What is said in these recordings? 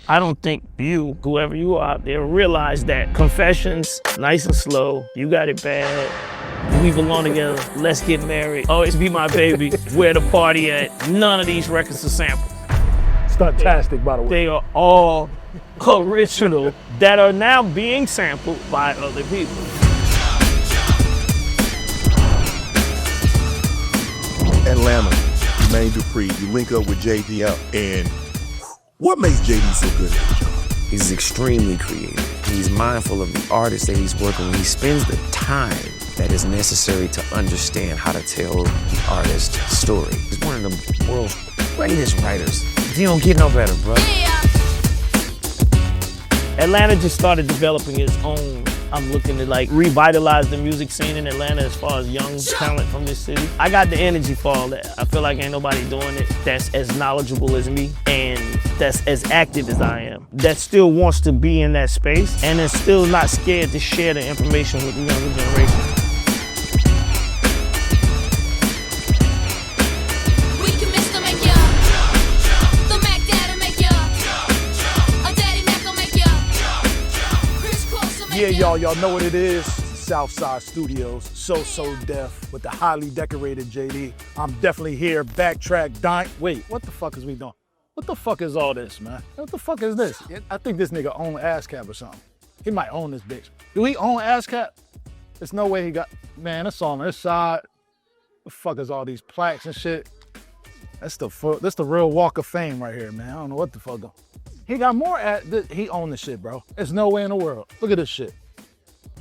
I don't think you, whoever you are out there, realize that Confessions, Nice and Slow, You Got It Bad, We Belong Together, Let's Get Married, Always Be My Baby, Where the Party At, none of these records are samples. Stuntastic, by the way. They are all original that are now being sampled by other people. Atlanta, Jermaine Dupri, you link up with JDL, and what makes JD so good at his job? He's extremely creative. He's mindful of the artist that he's working with. He spends the time that is necessary to understand how to tell the artist's story. He's one of the world's greatest writers. You don't get no better, bro. Atlanta just started developing its own. I'm looking to like revitalize the music scene in Atlanta as far as young talent from this city. I got the energy for all that. I feel like ain't nobody doing it that's as knowledgeable as me and that's as active as I am, that still wants to be in that space and is still not scared to share the information with the younger generation. Yeah, y'all know what it is. Southside Studios, So Def with the highly decorated JD. I'm definitely here, BackTrak, Dying. Wait, what the fuck is we doing? What the fuck is all this, man? What the fuck is this? I think this nigga own ASCAP or something. He might own this bitch. Do he own ASCAP? There's no way he got, man, that's on this side. The fuck is all these plaques and shit? That's the real Walk of Fame right here, man. I don't know what the fuck though. He got more he owned this shit, bro. There's no way in the world. Look at this shit.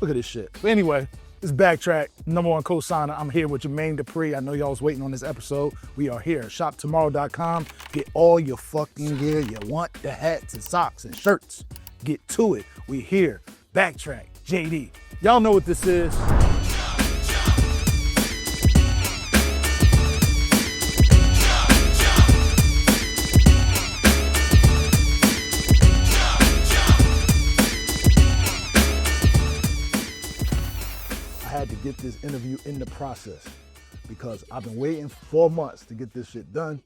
Look at this shit. But anyway, this is BackTrak, #1 co-signer. I'm here with Jermaine Dupri. I know y'all was waiting on this episode. We are here. ShopTomorrow.com. Get all your fucking gear you want, the hats and socks and shirts. Get to it. We here. BackTrak, JD. Y'all know what this is. I had to get this interview in the process because I've been waiting 4 months to get this shit done.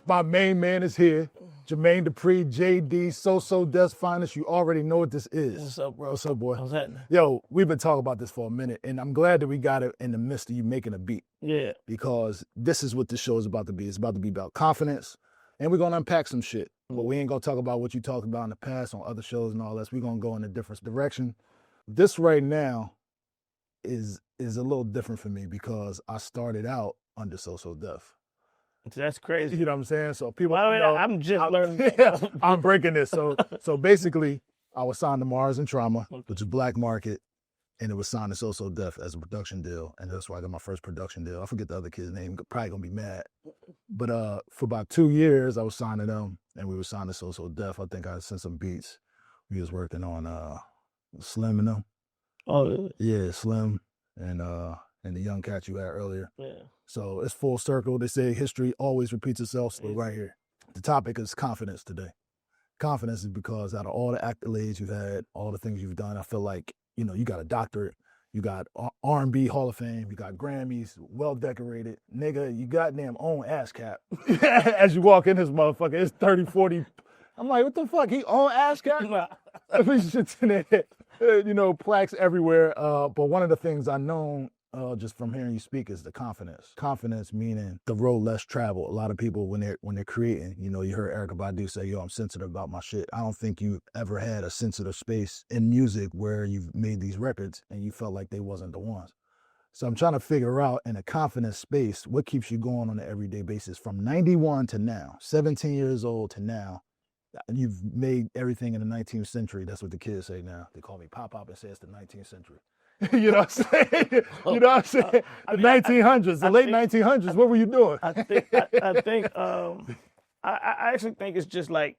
My main man is here, Jermaine Dupri, JD, So Def's finest. You already know what this is. What's up, bro? What's up, boy? How's that? Yo, we've been talking about this for a minute, and I'm glad that we got it in the midst of you making a beat. Yeah. Because this is what this show is about to be. It's about to be about confidence, and we're gonna unpack some shit. But we ain't gonna talk about what you talked about in the past on other shows and all that. We're gonna go in a different direction. This right now is a little different for me because I started out under So Def. That's crazy. You know what I'm saying? So people, Well, know, I'm just learning. Yeah, I'm breaking this. So basically, I was signed to Mars and Trauma, which is Black Market, and it was signed to So Def as a production deal, and that's why I got my first production deal. I forget the other kid's name. Probably gonna be mad. But for about 2 years, I was signed to them, and we were signed to So Def. I think I sent some beats. We was working on Slim and them. Oh, really? Yeah, Slim and the young cat you had earlier. Yeah. So it's full circle. They say history always repeats itself. So right here, the topic is confidence today. Confidence is because out of all the accolades you've had, all the things you've done, I feel like, you know, you got a doctorate, you got R&B Hall of Fame, you got Grammys, well decorated. Nigga, you goddamn own ASCAP. As you walk in this motherfucker, it's 30, 40. I'm like, what the fuck? He own ASCAP? Shit's in there. You know, plaques everywhere. But one of the things I know just from hearing you speak is the confidence. Confidence meaning the road less traveled. A lot of people when they're creating, you know, you heard Erykah Badu say, yo, I'm sensitive about my shit. I don't think you've ever had a sensitive space in music where you've made these records and you felt like they wasn't the ones. So I'm trying to figure out in a confidence space, what keeps you going on an everyday basis from 91 to now, 17 years old to now. You've made everything in the 19th century. That's what the kids say now. They call me Pop-Up and say it's the 19th century. You know what I'm saying? You know what I'm saying? The 1900s, the late 1900s, what were you doing? I actually think it's just like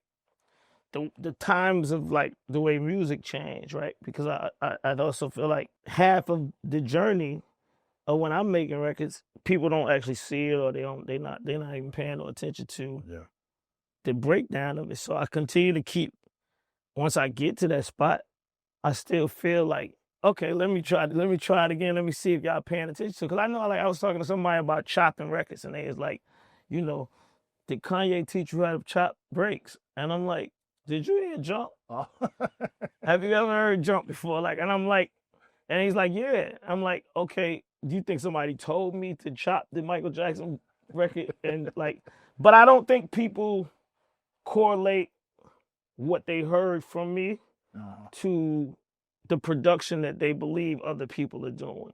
the times of like the way music changed, right? Because I also feel like half of the journey of when I'm making records, people don't actually see it or they're not even paying no attention to the breakdown of it. So I continue to keep, once I get to that spot, I still feel like, okay, let me try it again. Let me see if y'all paying attention to it. Because I know, like, I was talking to somebody about chopping records, and they was like, you know, did Kanye teach you how to chop breaks? And I'm like, did you hear Jump? Oh. Have you ever heard Jump before? Like, and I'm like, and he's like, yeah. I'm like, okay, do you think somebody told me to chop the Michael Jackson record? And like, but I don't think people correlate what they heard from me to the production that they believe other people are doing.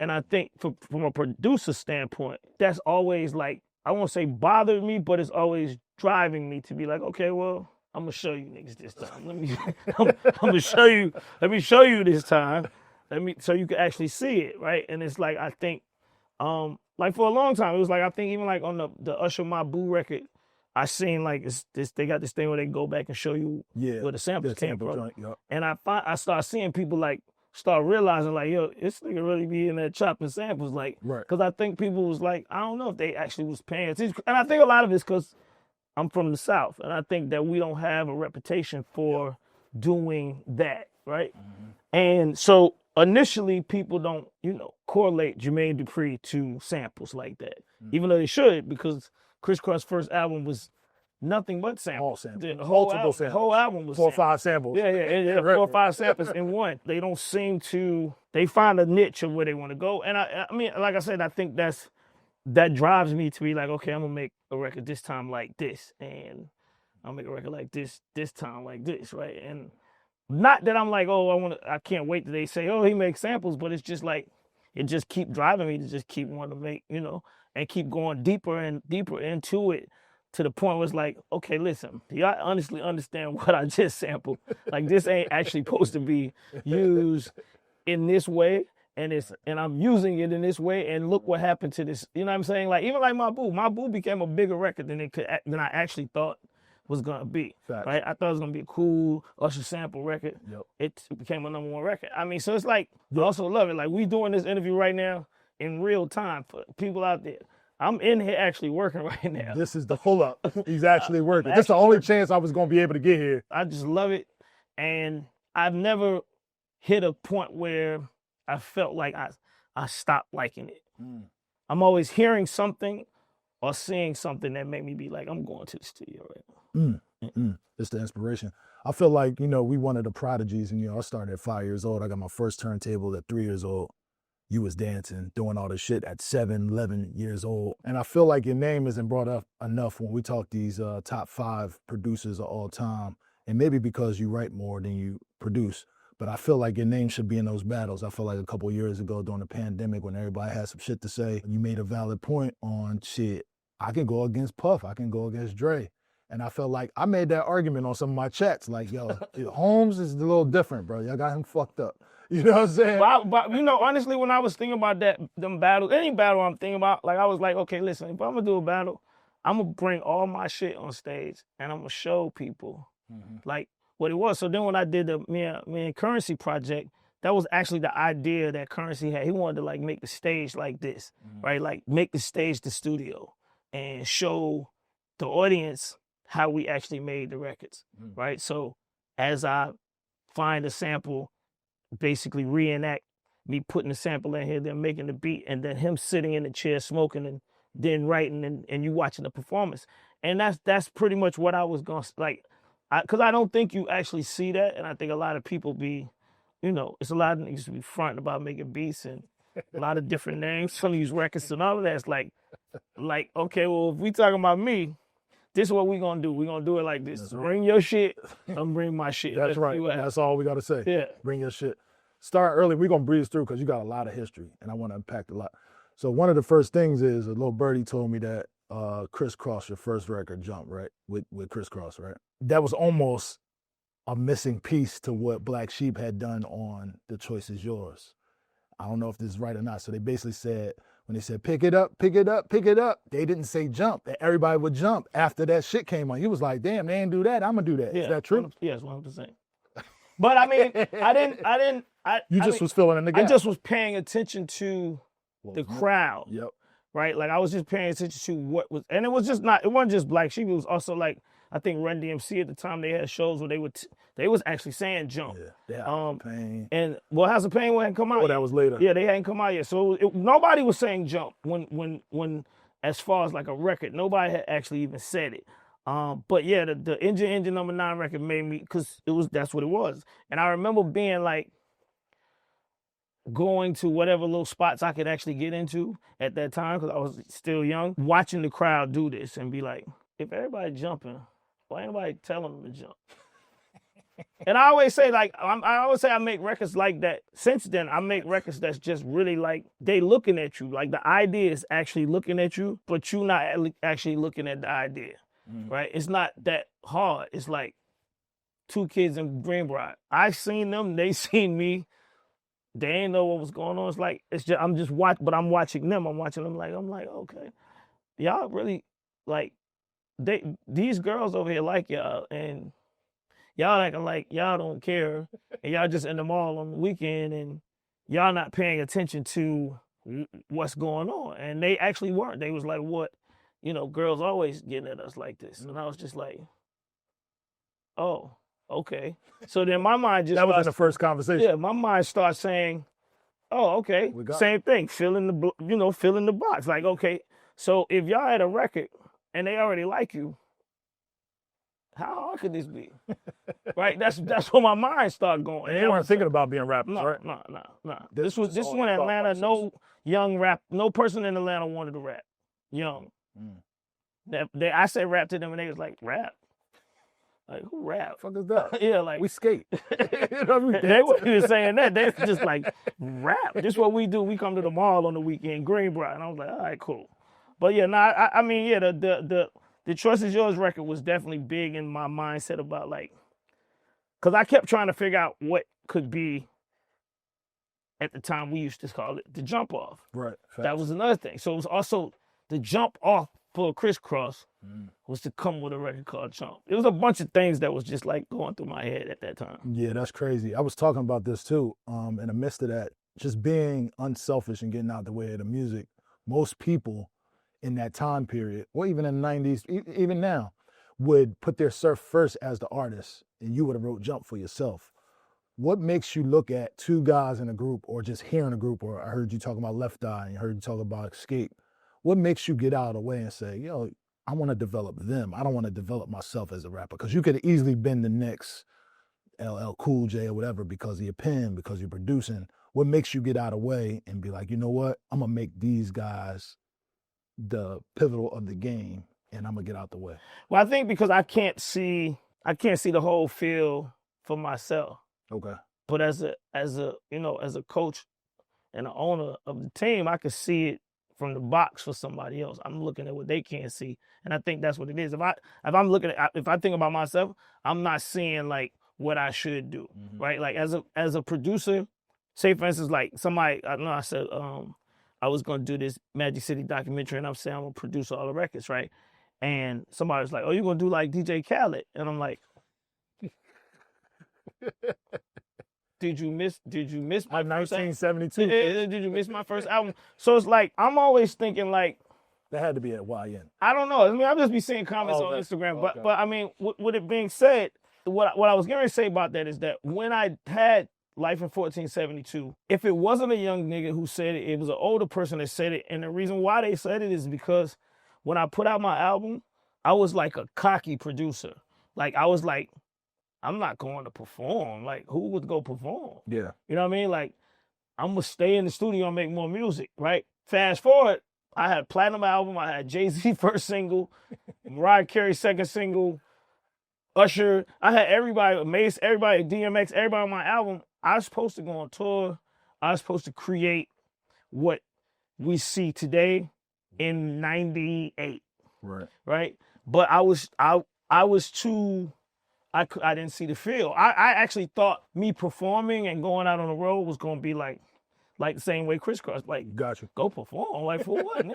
And I think from a producer standpoint, that's always like, I won't say bothered me, but it's always driving me to be like, okay, well, I'm gonna show you niggas this time. I'm gonna show you. Let me show you this time. So you can actually see it, right? And it's like, I think, like for a long time, it was like, I think even like on the Usher My Boo record, I seen like they got this thing where they go back and show you where the samples came from. And I start seeing people like start realizing like, yo, this nigga really be in there chopping samples, like, because I think people was like, I don't know if they actually was paying attention. And I think a lot of it's because I'm from the South, and I think that we don't have a reputation for doing that, right? And so initially people don't, correlate Jermaine Dupri to samples like that, even though they should, because Kris Kross' first album was nothing but samples. All samples. The Multiple samples. whole album was 4 or 5 samples. Yeah, 4 or 5 samples in one. They don't seem to, they find a niche of where they want to go. And I mean, like I said, I think that drives me to be like, okay, I'm going to make a record this time like this. And I'll make a record like this time like this, right? And not that I'm like, oh, I can't wait till they say, oh, he makes samples, but it's just like, it just keep driving me to just keep wanting to make, and keep going deeper and deeper into it to the point where it's like, okay, listen, do y'all honestly understand what I just sampled? Like, this ain't actually supposed to be used in this way, and I'm using it in this way, and look what happened to this. You know what I'm saying? Like, even like My Boo became a bigger record than I actually thought was gonna be. Facts. Right? I thought it was gonna be a cool Usher sample record. Yep. It became a #1 record. I mean, so it's like, I also love it. Like, we doing this interview right now in real time for people out there. I'm in here actually working right now. This is the pull up. He's actually working. This is the only chance I was going to be able to get here. I just love it. And I've never hit a point where I felt like I stopped liking it. I'm always hearing something or seeing something that made me be like, I'm going to the studio right now. It's the inspiration. I feel like, we one of the prodigies. And, I started at 5 years old. I got my first turntable at 3 years old. You was dancing, doing all this shit at 7, 11 years old. And I feel like your name isn't brought up enough when we talk these top 5 producers of all time. And maybe because you write more than you produce. But I feel like your name should be in those battles. I feel like a couple of years ago during the pandemic when everybody had some shit to say, you made a valid point on shit. I can go against Puff. I can go against Dre. And I felt like I made that argument on some of my chats. Like, yo, Holmes is a little different, bro. Y'all got him fucked up. You know what I'm saying? But honestly, when I was thinking about them battles, any battle I'm thinking about, like, I was like, okay, listen, if I'm gonna do a battle, I'm gonna bring all my shit on stage and I'm gonna show people like what it was. So then when I did the me and Currency project, that was actually the idea that Currency had. He wanted to like make the stage like this, right? Like make the stage the studio and show the audience how we actually made the records, right? So as I find a sample, basically reenact me putting the sample in here, then making the beat, and then him sitting in the chair smoking and then writing and you watching the performance. And that's pretty much what I was going to, like, because I don't think you actually see that. And I think a lot of people be, it's a lot of niggas be fronting about making beats and a lot of different names for these records and all of that. It's like, okay, well, if we talking about me, this is what we gonna do. We gonna do it like this. Bring your shit, I'm bring my shit. That's right. That's all we gotta say. Yeah. Bring your shit. Start early. We're gonna breeze through because you got a lot of history and I want to unpack a lot. So one of the first things is a little birdie told me that Kris Kross, your first record, Jump, right? With Kris Kross, right? That was almost a missing piece to what Black Sheep had done on The Choice Is Yours. I don't know if this is right or not. So they basically said, when they said, pick it up, pick it up, pick it up, they didn't say jump. Everybody would jump after that shit came on. He was like, damn, they didn't do that. I'm going to do that. Yeah, is that true? Yes, 100%. But I mean, I was filling in the gap. I just was paying attention to the crowd. Yep. Right? Like I was just paying attention to what was, and it wasn't just Black Sheep. It was also like, I think Run DMC at the time, they had shows where they was actually saying jump. Yeah. Pain. And House of Pain hadn't come out. Oh, that was later. Yeah, they hadn't come out yet. So nobody was saying jump when as far as like a record, nobody had actually even said it. But yeah, the Engine number 9 record made me, because that's what it was. And I remember being like, going to whatever little spots I could actually get into at that time, because I was still young, watching the crowd do this and be like, if everybody jumping, why ain't nobody telling them to jump? And I always say, like, I always say I make records like that. Since then, I make records that's just really like, they looking at you. Like, the idea is actually looking at you, but you not actually looking at the idea, right? It's not that hard. It's like 2 kids in Greenbrier. I seen them, they seen me. They ain't know what was going on. It's like, it's just, I'm just watching, but I'm watching them. I'm watching them like, okay, y'all really, like, these girls over here like y'all, and y'all acting like y'all don't care, and y'all just in the mall on the weekend, and y'all not paying attention to what's going on. And they actually weren't. They was like, what? You know, girls always getting at us like this. And I was just like, oh, okay. So then my mind just That was in the first conversation. Yeah, my mind starts saying, oh, okay, same thing, fill in the box. Like, okay, so if y'all had a record and they already like you, how hard could this be? Right? That's where my mind started going. And they weren't thinking about being rappers, right? No. This was when Atlanta, no person in Atlanta wanted to rap. Young. I said rap to them and they was like, rap? Like, who rap? Fuck is that? Yeah, like, we skate. You know what I mean? They weren't even saying that. They was just like, rap. This is what we do. We come to the mall on the weekend, Greenbrier. And I was like, all right, cool. But yeah, I mean, yeah, the Trust Is Yours record was definitely big in my mindset about, like, because I kept trying to figure out what could be, at the time we used to call it, the jump off. Right. Facts. That was another thing. So it was also the jump off for Kris Kross was to come with a record called Jump. It was a bunch of things that was just like going through my head at that time. Yeah, that's crazy. I was talking about this too. In the midst of that, just being unselfish and getting out the way of the music, most people in that time period, or even in the 90s, even now, would put their surf first as the artist, and you would have wrote Jump for yourself. What makes you look at 2 guys in a group, or just hearing a group, or I heard you talking about Left Eye, and I heard you talk about Escape. What makes you get out of the way and say, yo, I want to develop them. I don't want to develop myself as a rapper. Because you could have easily been the next LL Cool J or whatever because of your pen, because you're producing. What makes you get out of the way and be like, you know what? I'm going to make these guys the pivotal of the game, and I'm going to get out the way. Well, I think because I can't see the whole field for myself. Okay. But as a coach and an owner of the team, I could see it from the box for somebody else. I'm looking at what they can't see, and I think that's what it is. If I think about myself, I'm not seeing like what I should do, right? Like as a producer, say for instance, like somebody, I know I said I was gonna do this Magic City documentary, and I'm saying I'm gonna produce all the records, right? And somebody was like, "Oh, you're gonna do like DJ Khaled?" And I'm like, Did you miss my 1972? Did you miss my first album? So it's like, I'm always thinking like, that had to be at YN. I don't know. I mean, I'll just be seeing comments on Instagram. But I mean, with it being said, what I was going to say about that is that when I had Life in 1472, if it wasn't a young nigga who said it, it was an older person that said it. And the reason why they said it is because when I put out my album, I was like a cocky producer. Like, I was like, I'm not going to perform. Like, who would go perform? Yeah. You know what I mean? Like, I'm going to stay in the studio and make more music, right? Fast forward, I had a platinum album. I had Jay-Z first single, Mariah Carey second single, Usher. I had everybody, Mase, everybody, DMX, everybody on my album. I was supposed to go on tour. I was supposed to create what we see today in 98. Right? But I was too... I didn't see the field. I actually thought me performing and going out on the road was going to be like the same way Kris Kross, like, gotcha. Go perform. Like, for what?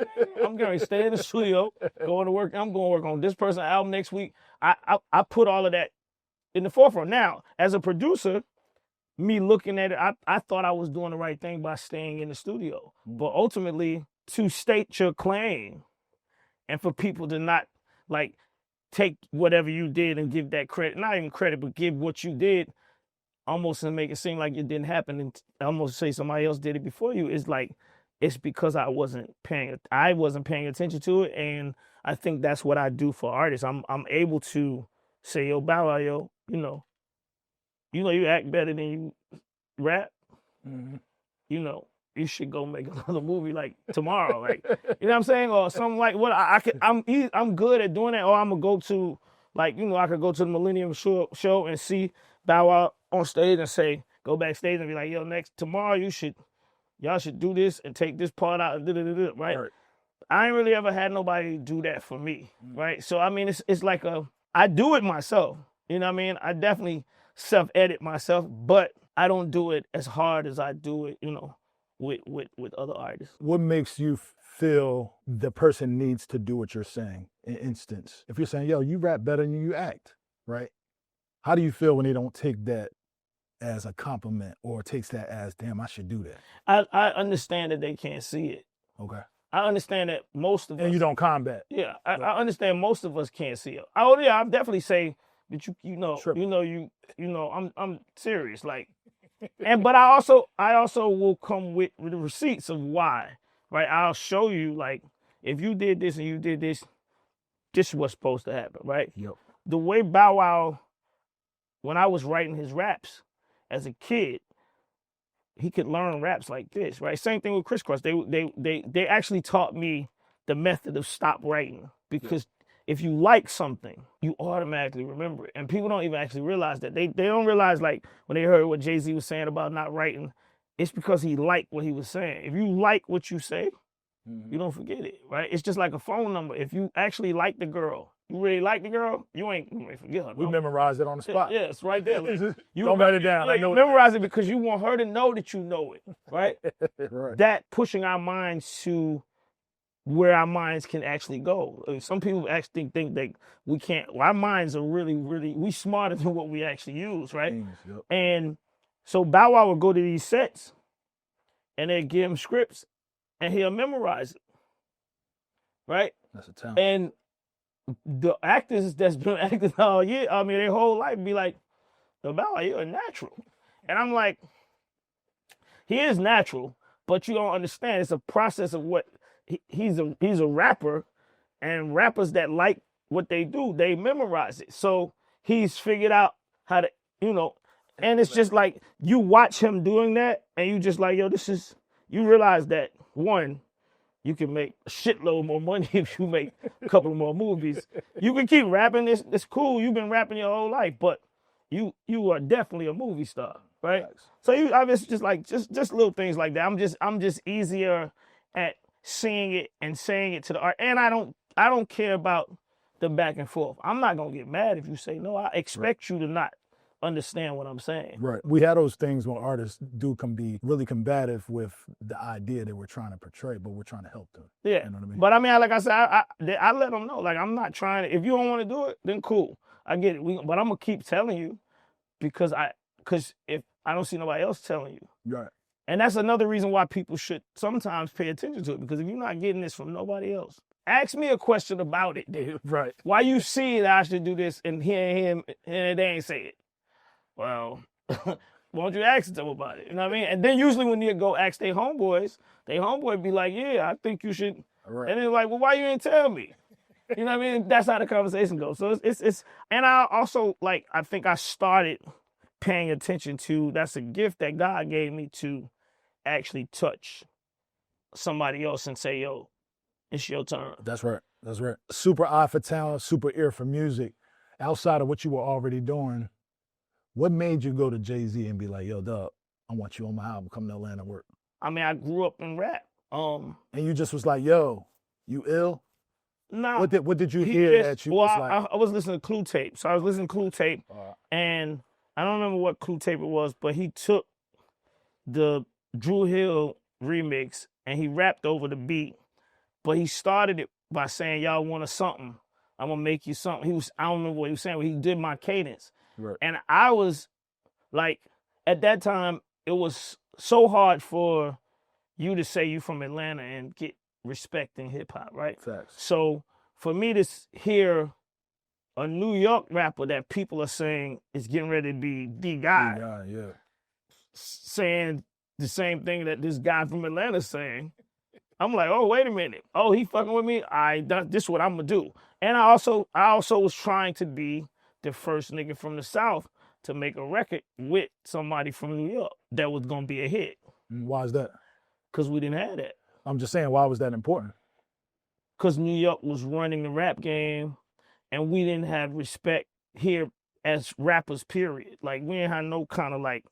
I'm going to stay in the studio, going to work. I'm going to work on this person's album next week. I put all of that in the forefront. Now, as a producer, me looking at it, I thought I was doing the right thing by staying in the studio. But ultimately, to state your claim and for people to not, like, take whatever you did and give that credit, not even credit, but give what you did almost and make it seem like it didn't happen and almost say somebody else did it before you. It's like, it's because I wasn't paying attention to it, and I think that's what I do for artists. I'm able to say, yo, Bow Wow, yo, you act better than you rap. Mhm. You should go make another movie like tomorrow, like you know what I'm saying, or something like what I'm good at doing that. Or I'm gonna go to I could go to the Millennium show and see Bow Wow on stage and say, go backstage and be like, yo, tomorrow y'all should do this and take this part out and right? I ain't really ever had nobody do that for me, right? So I mean, it's like I do it myself. You know what I mean? I definitely self-edit myself, but I don't do it as hard as I do it, with other artists. What makes you feel the person needs to do what you're saying? In instance, if you're saying, yo, you rap better than you act, right? How do you feel when they don't take that as a compliment or takes that as, damn, I should do that? I understand that they can't see it. Okay. I understand that most of us. And you don't combat. Yeah, I understand most of us can't see it. Oh yeah, I definitely say that I'm serious, like, but I also will come with the receipts of why, right? I'll show you, like, if you did this and you did this, this is what's supposed to happen, right? Yep. The way Bow Wow, when I was writing his raps as a kid, he could learn raps like this, right? Same thing with Kris Kross. They actually taught me the method of stop writing, because if you like something, you automatically remember it. And people don't even actually realize that. They don't realize, like, when they heard what Jay-Z was saying about not writing, it's because he liked what he was saying. If you like what you say, you don't forget it, right? It's just like a phone number. If you actually like the girl, you really like the girl, you ain't forget her. We memorize it on the spot. Yeah, it's right there. You don't write it down. Yeah, I know you memorize it because you want her to know that you know it, right? Right. That pushing our minds to where our minds can actually go. Some people actually think that we can't. Our minds are really, really, we smarter than what we actually use, right? Yep. And so Bow Wow would go to these sets and they'd give him scripts and he'll memorize it, right? That's a talent. And the actors that's been acting all year, I mean, their whole life, be like, Bow Wow, you're a natural. And I'm like, he is natural, but you don't understand. It's a process of what he's a rapper, and rappers that like what they do, they memorize it. So he's figured out how to, and it's just like you watch him doing that, and you just like, yo, you realize that, one, you can make a shitload more money if you make a couple of more movies. You can keep rapping. It's cool. You've been rapping your whole life, but you are definitely a movie star, right? Nice. So it's just like just little things like that. I'm just easier at seeing it and saying it to the art, and I don't care about the back and forth. I'm not gonna get mad if you say no. I expect you to not understand what I'm saying. Right. We have those things when artists can be really combative with the idea that we're trying to portray, but we're trying to help them. Yeah. You know what I mean? But I mean, like I said, I let them know. Like, I'm not trying to. If you don't want to do it, then cool. I get it. But I'm gonna keep telling you because if I don't see nobody else telling you. Right. And that's another reason why people should sometimes pay attention to it, because if you're not getting this from nobody else, ask me a question about it, dude. Right. Why you see that I should do this and him and they ain't say it? Well, why don't you ask them about it? You know what I mean? And then usually when you go ask their homeboys be like, yeah, I think you should. Right. And they're like, well, why you didn't tell me? You know what I mean? That's how the conversation goes. So it's and I also, like, I think I started paying attention to, that's a gift that God gave me, to actually touch somebody else and say, yo, it's your turn. That's right. That's right. Super eye for talent, super ear for music. Outside of what you were already doing, what made you go to Jay-Z and be like, yo, dog, I want you on my album, come to Atlanta and work? I mean, I grew up in rap. And you just was like, yo, you ill? Nah. What did you hear that you was like? I was listening to Clue Tape. So I was listening to Clue Tape, and I don't remember what Clue Tape it was, but he took the Dru Hill remix and he rapped over the beat, but he started it by saying, y'all want a something, I'm gonna make you something. I don't remember what he was saying, but he did my cadence. Right. And I was like, at that time, it was so hard for you to say you from Atlanta and get respect in hip hop, right? Facts. So for me to hear a New York rapper that people are saying is getting ready to be the guy, yeah, saying the same thing that this guy from Atlanta is saying, I'm like, oh, wait a minute. Oh, he fucking with me? This is what I'm gonna do. And I also was trying to be the first nigga from the South to make a record with somebody from New York that was gonna be a hit. Why is that? Because we didn't have that. I'm just saying, why was that important? Because New York was running the rap game, and we didn't have respect here as rappers, period. Like, we ain't had no kind of like,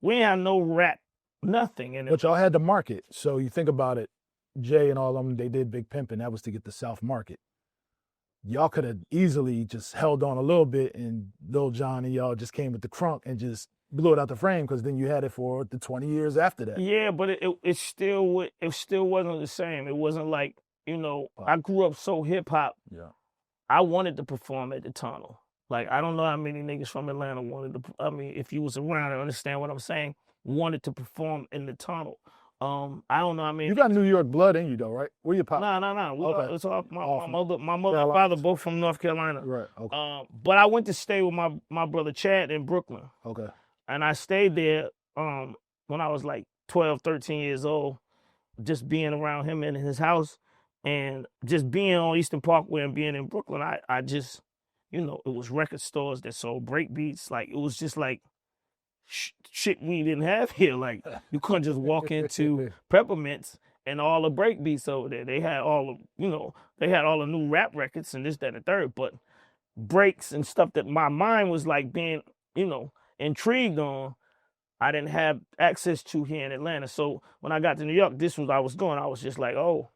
we ain't had no rap, nothing. And But y'all had the market. So you think about it, Jay and all of them, they did Big Pimpin'. That was to get the South market. Y'all could have easily just held on a little bit, and Lil Jon and y'all just came with the crunk and just blew it out the frame, because then you had it for the 20 years after that. Yeah, but it still wasn't the same. It wasn't like, you know, I grew up so hip-hop. Yeah. I wanted to perform at the Tunnel. Like, I don't know how many niggas from Atlanta wanted to, I mean, if you was around and understand what I'm saying, wanted to perform in the Tunnel. I don't know how many. You got New York blood in you, though, right? Where you pop? No. Okay. It's all my Awesome. mother and father both from North Carolina. Right, okay. But I went to stay with my brother Chad in Brooklyn. Okay. And I stayed there when I was like 12, 13 years old, just being around him in his house and just being on Eastern Parkway and being in Brooklyn. I just, you know, it was record stores that sold break beats. Like, it was just like shit we didn't have here. Like, you couldn't just walk into Peppermints and all the break beats over there. They had all of, you know, they had all the new rap records and this, that, and the third. But breaks and stuff that my mind was like being, you know, intrigued on, I didn't have access to here in Atlanta. So when I got to New York, this was I was going. I was just like, oh.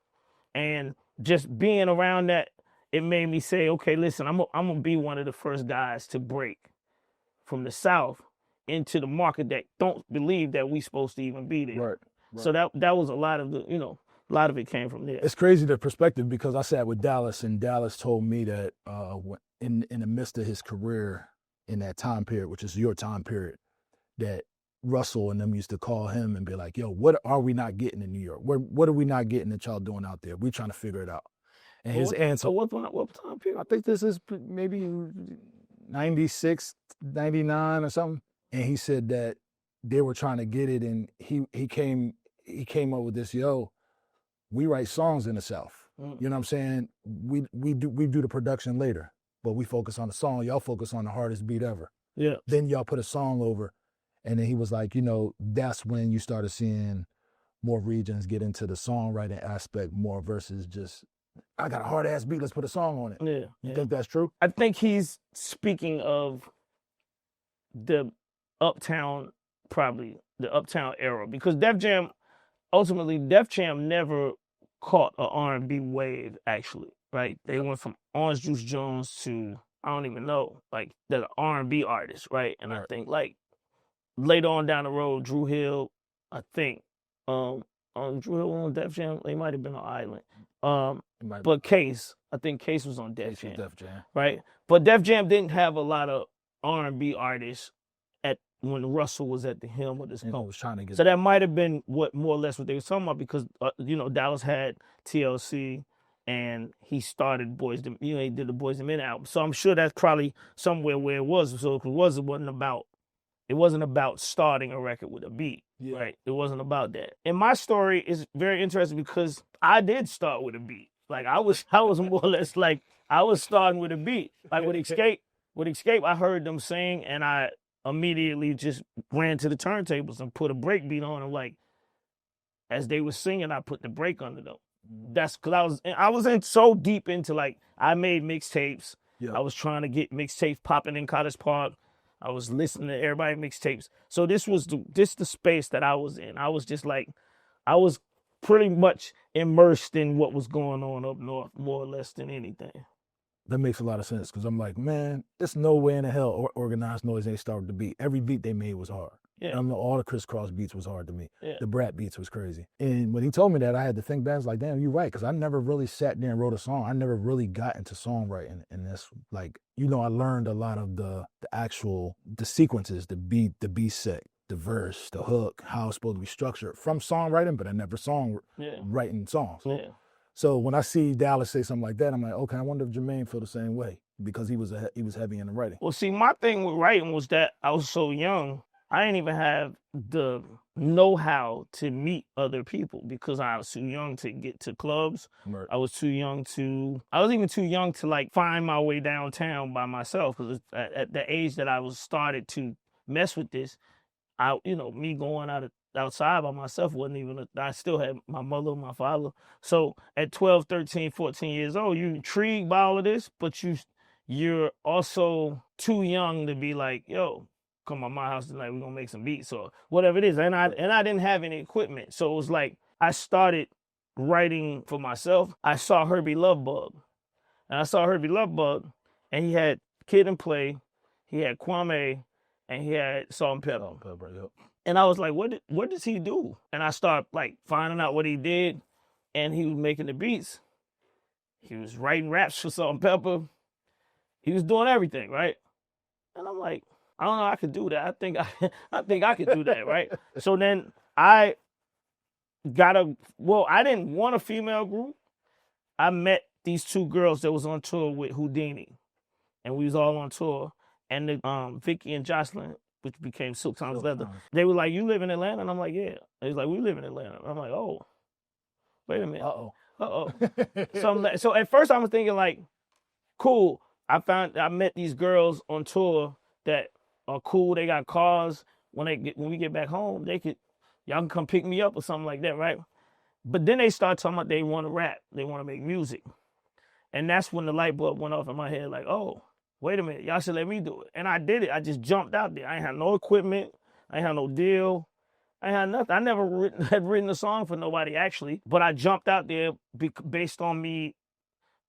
And just being around that, it made me say, okay, listen, I'm gonna be one of the first guys to break from the South into the market that don't believe that we supposed to even be there. Right. So that was a lot of the, you know, a lot of it came from there. It's crazy the perspective, because I sat with Dallas, and Dallas told me that in the midst of his career in that time period, which is your time period, that Russell and them used to call him and be like, yo, what are we not getting in New York? What are we not getting that y'all doing out there? We're trying to figure it out. And his answer. What time period? I think this is maybe 96, 99 or something. And he said that they were trying to get it, and he came up with this, yo, we write songs in the South. You know what I'm saying? We do the production later, but we focus on the song. Y'all focus on the hardest beat ever. Yeah. Then y'all put a song over. And then he was like, you know, that's when you started seeing more regions get into the songwriting aspect more versus just, I got a hard ass beat, let's put a song on it. Yeah. You think that's true? I think he's speaking of the Uptown, probably the Uptown era, because Def Jam never caught an R&B wave, actually, right? They went from Orange Juice Jones to, I don't even know, like, the R&B artists, right? And I think, like, later on down the road, Drew Hill, I think, Drew Hill on Def Jam, they might have been on Island. But Case, I think Case was on Def Jam, right? But Def Jam didn't have a lot of R&B artists when Russell was at the helm of this company. Was trying to get so that might have been more or less what they were talking about, because you know, Dallas had TLC, and he started he did the Boys II Men album. So I'm sure that's probably somewhere where it was. So it wasn't about starting a record with a beat, right? It wasn't about that. And my story is very interesting because I did start with a beat. Like, I was more or less like, I was starting with a beat. Like with Escape, I heard them sing, and I immediately just ran to the turntables and put a break beat on, and like, as they were singing, I put the break under them. That's because I was in so deep into, like, I made mixtapes. I was trying to get mixtapes popping in Cottage Park. I was listening to everybody mixtapes. So this was the space that I was in. I was just like, I was pretty much immersed in what was going on up north, more or less than anything. That makes a lot of sense, because I'm like, man, there's no way in the hell Organized Noise ain't started the beat. Every beat they made was hard. Yeah. All the Kris Kross beats was hard to me. Yeah. The Brat beats was crazy. And when he told me that, I had to think back. I was like, damn, you're right, because I never really sat there and wrote a song. I never really got into songwriting. And that's like, you know, I learned a lot of the sequences, the beat, the B-set, the verse, the hook, how it's supposed to be structured from songwriting, but I never writing songs. Yeah. So when I see Dallas say something like that, I'm like, okay, I wonder if Jermaine feel the same way, because he was heavy in the writing. Well, see, my thing with writing was that I was so young. I didn't even have the know-how to meet other people because I was too young to get to clubs. Right. I was even too young to like find my way downtown by myself, because at the age that I was started to mess with this, me going outside by myself wasn't even, I still had my mother, my father. So at 12, 13, 14 years old, you're intrigued by all of this, but you're also too young to be like, yo, come on my house tonight, we're gonna make some beats or whatever it is. And I didn't have any equipment. So it was like I started writing for myself. I saw Herbie Lovebug. And he had Kid and Play, he had Kwame, and he had Salt and Pepper. Yep. And I was like, what does he do? And I started like finding out what he did, and he was making the beats. He was writing raps for Salt and Pepper. He was doing everything, right? And I'm like, I don't know, I could do that. I think I could do that, right? So then I didn't want a female group. I met these two girls that was on tour with Houdini, and we was all on tour. And the Vicky and Jocelyn, which became Silk Times Leather, they were like, "You live in Atlanta?" And I'm like, "Yeah." They was like, "We live in Atlanta." I'm like, "Oh, wait a minute." So at first I was thinking like, cool. I met these girls on tour that are cool. They got cars. When we get back home, y'all can come pick me up or something like that, right? But then they start talking about they want to rap. They want to make music. And that's when the light bulb went off in my head, like, oh, wait a minute, y'all should let me do it. And I did it. I just jumped out there. I ain't had no equipment. I ain't had no deal. I ain't had nothing. I never had written a song for nobody, actually. But I jumped out there based on me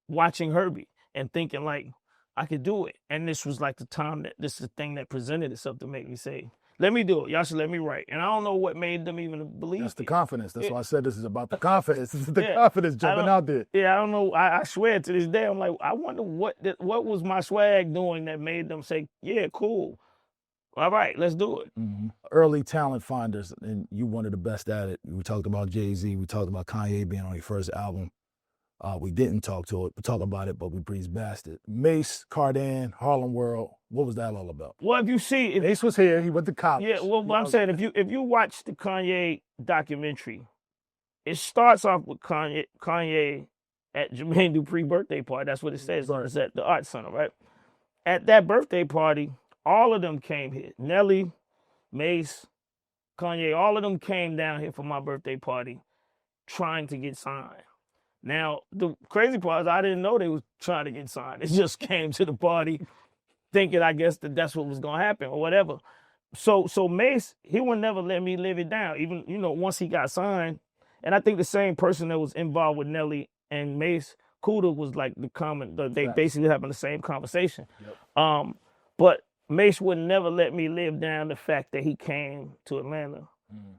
watching Herbie and thinking, like, I could do it. And this was like the time this is the thing that presented itself to make me say, let me do it. Y'all should let me write. And I don't know what made them even believe That's the it. confidence. That's why I said this is about the confidence. This is the confidence jumping out there. Yeah, I don't know. I swear to this day, I'm like, I wonder what was my swag doing that made them say, yeah, cool. All right, let's do it. Mm-hmm. Early talent finders, and you one of the best at it. We talked about Jay-Z. We talked about Kanye being on your first album. We didn't talk about it, but we breezed past it. Mase, Cardan, Harlem World. What was that all about? Well, if you see, Mase was here. He went to college. Yeah, well, I'm saying if you watch the Kanye documentary, it starts off with Kanye at Jermaine Dupri birthday party. That's what it says. Right. It's at the Art Center, right? At that birthday party, all of them came here. Nelly, Mase, Kanye, all of them came down here for my birthday party trying to get signed. Now, the crazy part is I didn't know they was trying to get signed. It just came to the party thinking, I guess, that's what was going to happen or whatever. So Mase, he would never let me live it down, even, once he got signed. And I think the same person that was involved with Nelly and Mase, Kuda, was like they basically having the same conversation. Yep. But Mase would never let me live down the fact that he came to Atlanta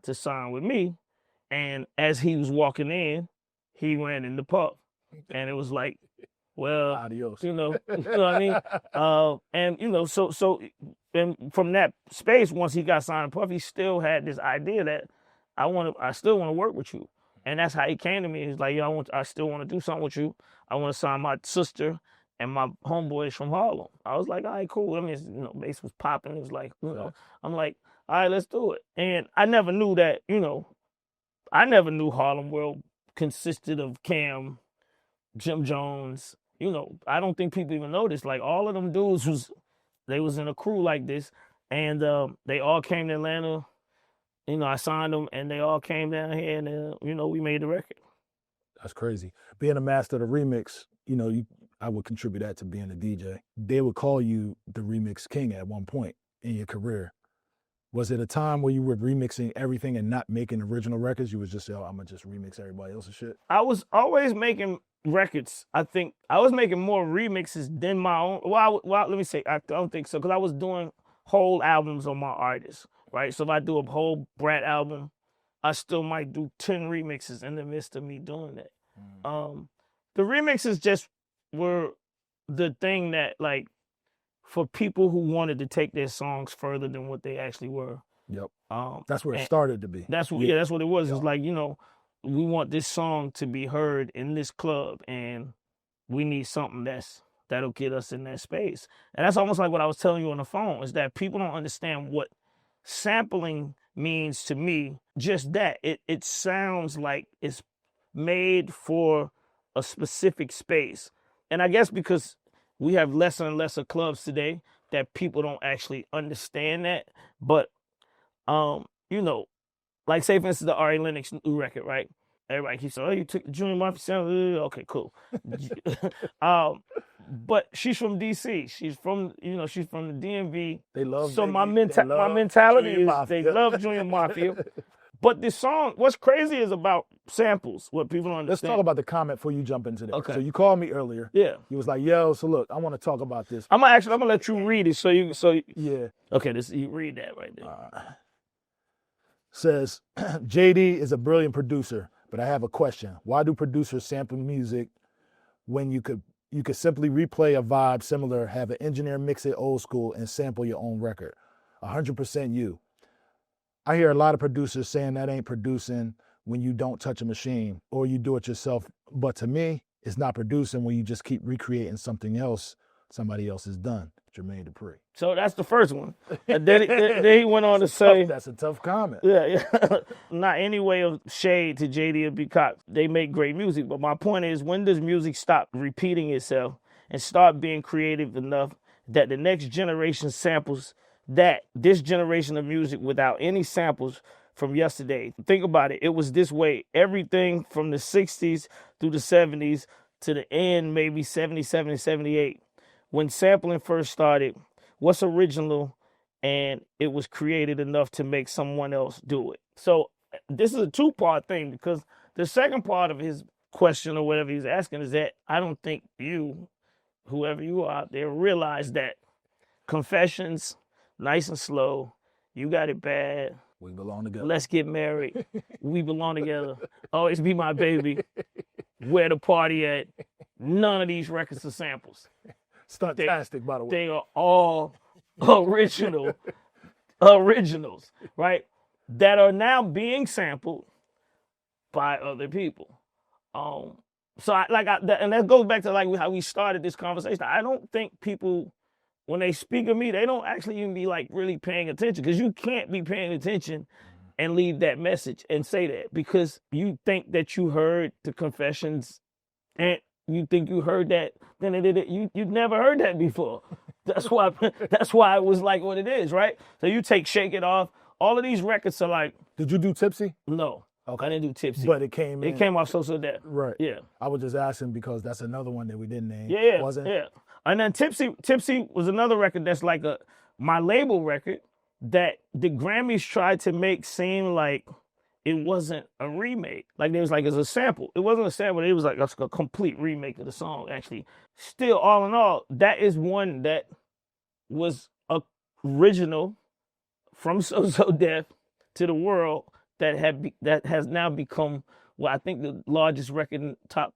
to sign with me. And as he was walking in, he ran in the pub. And it was like, well, adios. You know what I mean? And, so and from that space, once he got signed to Puff, he still had this idea that I still want to work with you. And that's how he came to me. He's like, yo, I still want to do something with you. I want to sign my sister and my homeboys from Harlem. I was like, all right, cool. I mean, Mase was popping. It was like, I'm like, all right, let's do it. And I never knew that, Harlem World consisted of Cam, Jim Jones. I don't think people even know this. Like, all of them dudes was in a crew like this, and they all came to Atlanta. I signed them, and they all came down here, and we made the record. That's crazy. Being a master of the remix, I would contribute that to being a DJ. They would call you the remix king at one point in your career. Was it a time where you were remixing everything and not making original records? You was just, I'm going to just remix everybody else's shit? I was always making records. I think I was making more remixes than my own. Well, let me say, I don't think so, because I was doing whole albums on my artists, right? So if I do a whole Brat album, I still might do 10 remixes in the midst of me doing that. The remixes just were the thing that, like, for people who wanted to take their songs further than what they actually were. Yep. That's where it started to be. That's what it was. Yep. It's like, we want this song to be heard in this club, and we need something that'll get us in that space. And that's almost like what I was telling you on the phone, is that people don't understand what sampling means to me just that. It sounds like it's made for a specific space. And I guess because we have lesser and lesser clubs today that people don't actually understand that. But, you know, like say for instance, the Ari Lennox new record, right? Everybody keeps saying, oh, you took the Junior Mafia sound. Okay, cool. But she's from DC. She's from the DMV. They love So my love mentality Junior is Mafia. they love Junior Mafia. But this song, what's crazy is about samples, what people don't Let's understand. talk about the comment before you jump into that. Okay. So you called me earlier. Yeah. You was like, yo, so look, I want to talk about this. I'm gonna let you read it Yeah. okay, you read that right there. Says, JD is a brilliant producer, but I have a question. Why do producers sample music when you could simply replay a vibe similar, have an engineer mix it old school, and sample your own record? 100% you. I hear a lot of producers saying that ain't producing when you don't touch a machine or you do it yourself. But to me, it's not producing when you just keep recreating something else somebody else has done. Jermaine Dupri. So that's the first one. And then he went on to say, That's a tough comment. yeah. Not any way of shade to JD or B. Cox. They make great music. But my point is, when does music stop repeating itself and start being creative enough that the next generation samples this generation of music without any samples from yesterday? Think about it. It was this way. Everything from the 60s through the 70s to the end, maybe 77, 78. When sampling first started, what's original, and it was created enough to make someone else do it. So this is a two-part thing, because the second part of his question or whatever he's asking is that I don't think you, whoever you are out there, realize that Confessions, Nice and Slow, You Got It Bad, We Belong Together. Let's Get Married, We Belong Together, Always Be My Baby, Where the Party At, none of these records are samples. Fantastic, by the way. They are all originals, right? That are now being sampled by other people. And that goes back to like how we started this conversation. I don't think people, when they speak of me, they don't actually even be like really paying attention, because you can't be paying attention and leave that message and say that, because you think that you heard the Confessions and you think you heard that, then you've never heard that before. That's why it was like what it is, right? So you take Shake It Off. All of these records are like. Did you do Tipsy? No. Okay. I didn't do Tipsy. But it came in. It came off So That. Right. Yeah. I was just asking because that's another one that we didn't name. Yeah. Wasn't? Yeah. And then Tipsy was another record that's like my label record that the Grammys tried to make seem like it wasn't a remake. Like it was like it's a sample. It wasn't a sample. It was like a complete remake of the song, actually. Still, all in all, that is one that was original from So Deaf to the world that has now become I think the largest record in top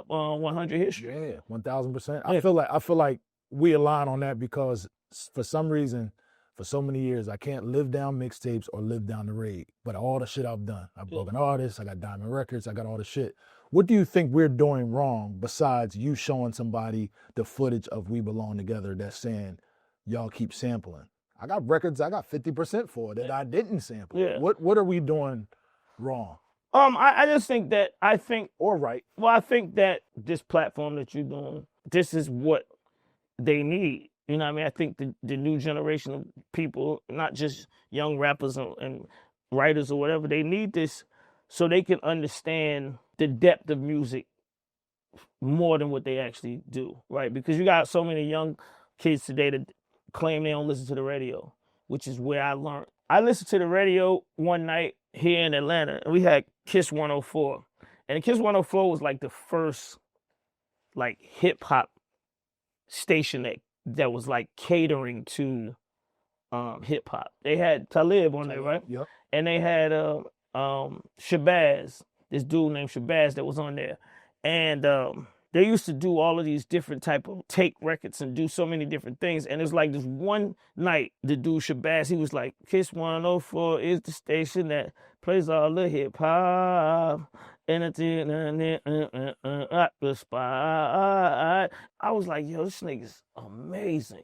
100 history. Yeah, 1,000%. I feel like we align on that because for some reason, for so many years, I can't live down mixtapes or live down the raid. But all the shit I've done, I've broken artists, I got Diamond Records, I got all the shit. What do you think we're doing wrong besides you showing somebody the footage of We Belong Together that's saying, y'all keep sampling? I got records I got 50% for that I didn't sample. Yeah. What are we doing wrong? I just think that Or right. Well, I think that this platform that you're doing, this is what they need. You know what I mean? I think the new generation of people, not just young rappers and writers or whatever, they need this so they can understand the depth of music more than what they actually do, right? Because you got so many young kids today that claim they don't listen to the radio, which is where I learned. I listened to the radio one night here in Atlanta, and we had Kiss 104. And Kiss 104 was like the first like hip hop station that was like catering to hip hop. They had Talib on there, right? Yep. And they had Shabazz, this dude named Shabazz that was on there. And they used to do all of these different type of take records and do so many different things. And it's like this one night, the dude Shabazz, he was like, Kiss 104 is the station that plays all the hip hop. And at the spot. I was like, yo, this nigga's amazing.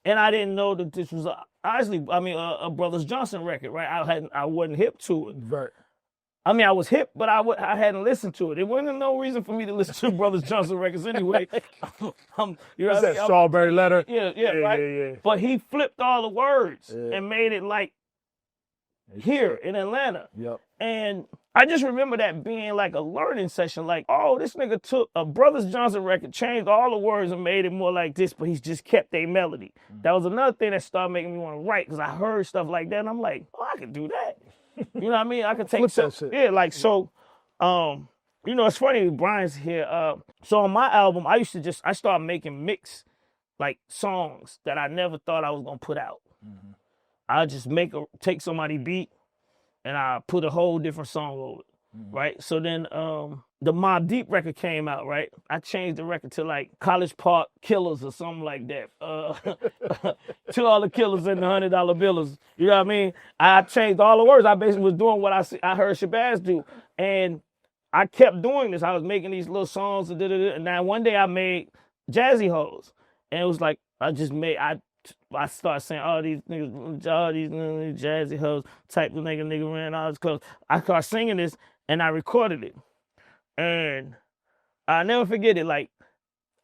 And I didn't know that this was honestly, I mean, a Brothers Johnson record, right? I wasn't hip to it. Right. I mean, I was hip, but I hadn't listened to it. It wasn't no reason for me to listen to Brothers Johnson records anyway. You know What's what I that mean? strawberry letter? Yeah, right. Yeah. But he flipped all the words Yeah. and made it like here in Atlanta. Yep. And I just remember that being like a learning session. Like, oh, this nigga took a Brothers Johnson record, changed all the words and made it more like this, but he's just kept a melody. That was another thing that started making me want to write, because I heard stuff like that and I'm like, oh, I could do that. You know what I mean? I could take Flip some, that shit. yeah, like, so, you know, it's funny, Brian's here. So on my album, I started making mix, like, songs that I never thought I was going to put out. Mm-hmm. I just take somebody beat and I put a whole different song over it, right? So then the Mobb Deep record came out, right? I changed the record to like College Park Killers or something like that. To all the killers and the $100 billers. You know what I mean? I changed all the words. I basically was doing what I heard Shabazz do. And I kept doing this. I was making these little songs. And now one day I made Jazzy Hoes. And it was like, I started saying, all these niggas, Jazzy Hoes, type of nigga ran all his clothes. I started singing this and I recorded it. And I'll never forget it. Like,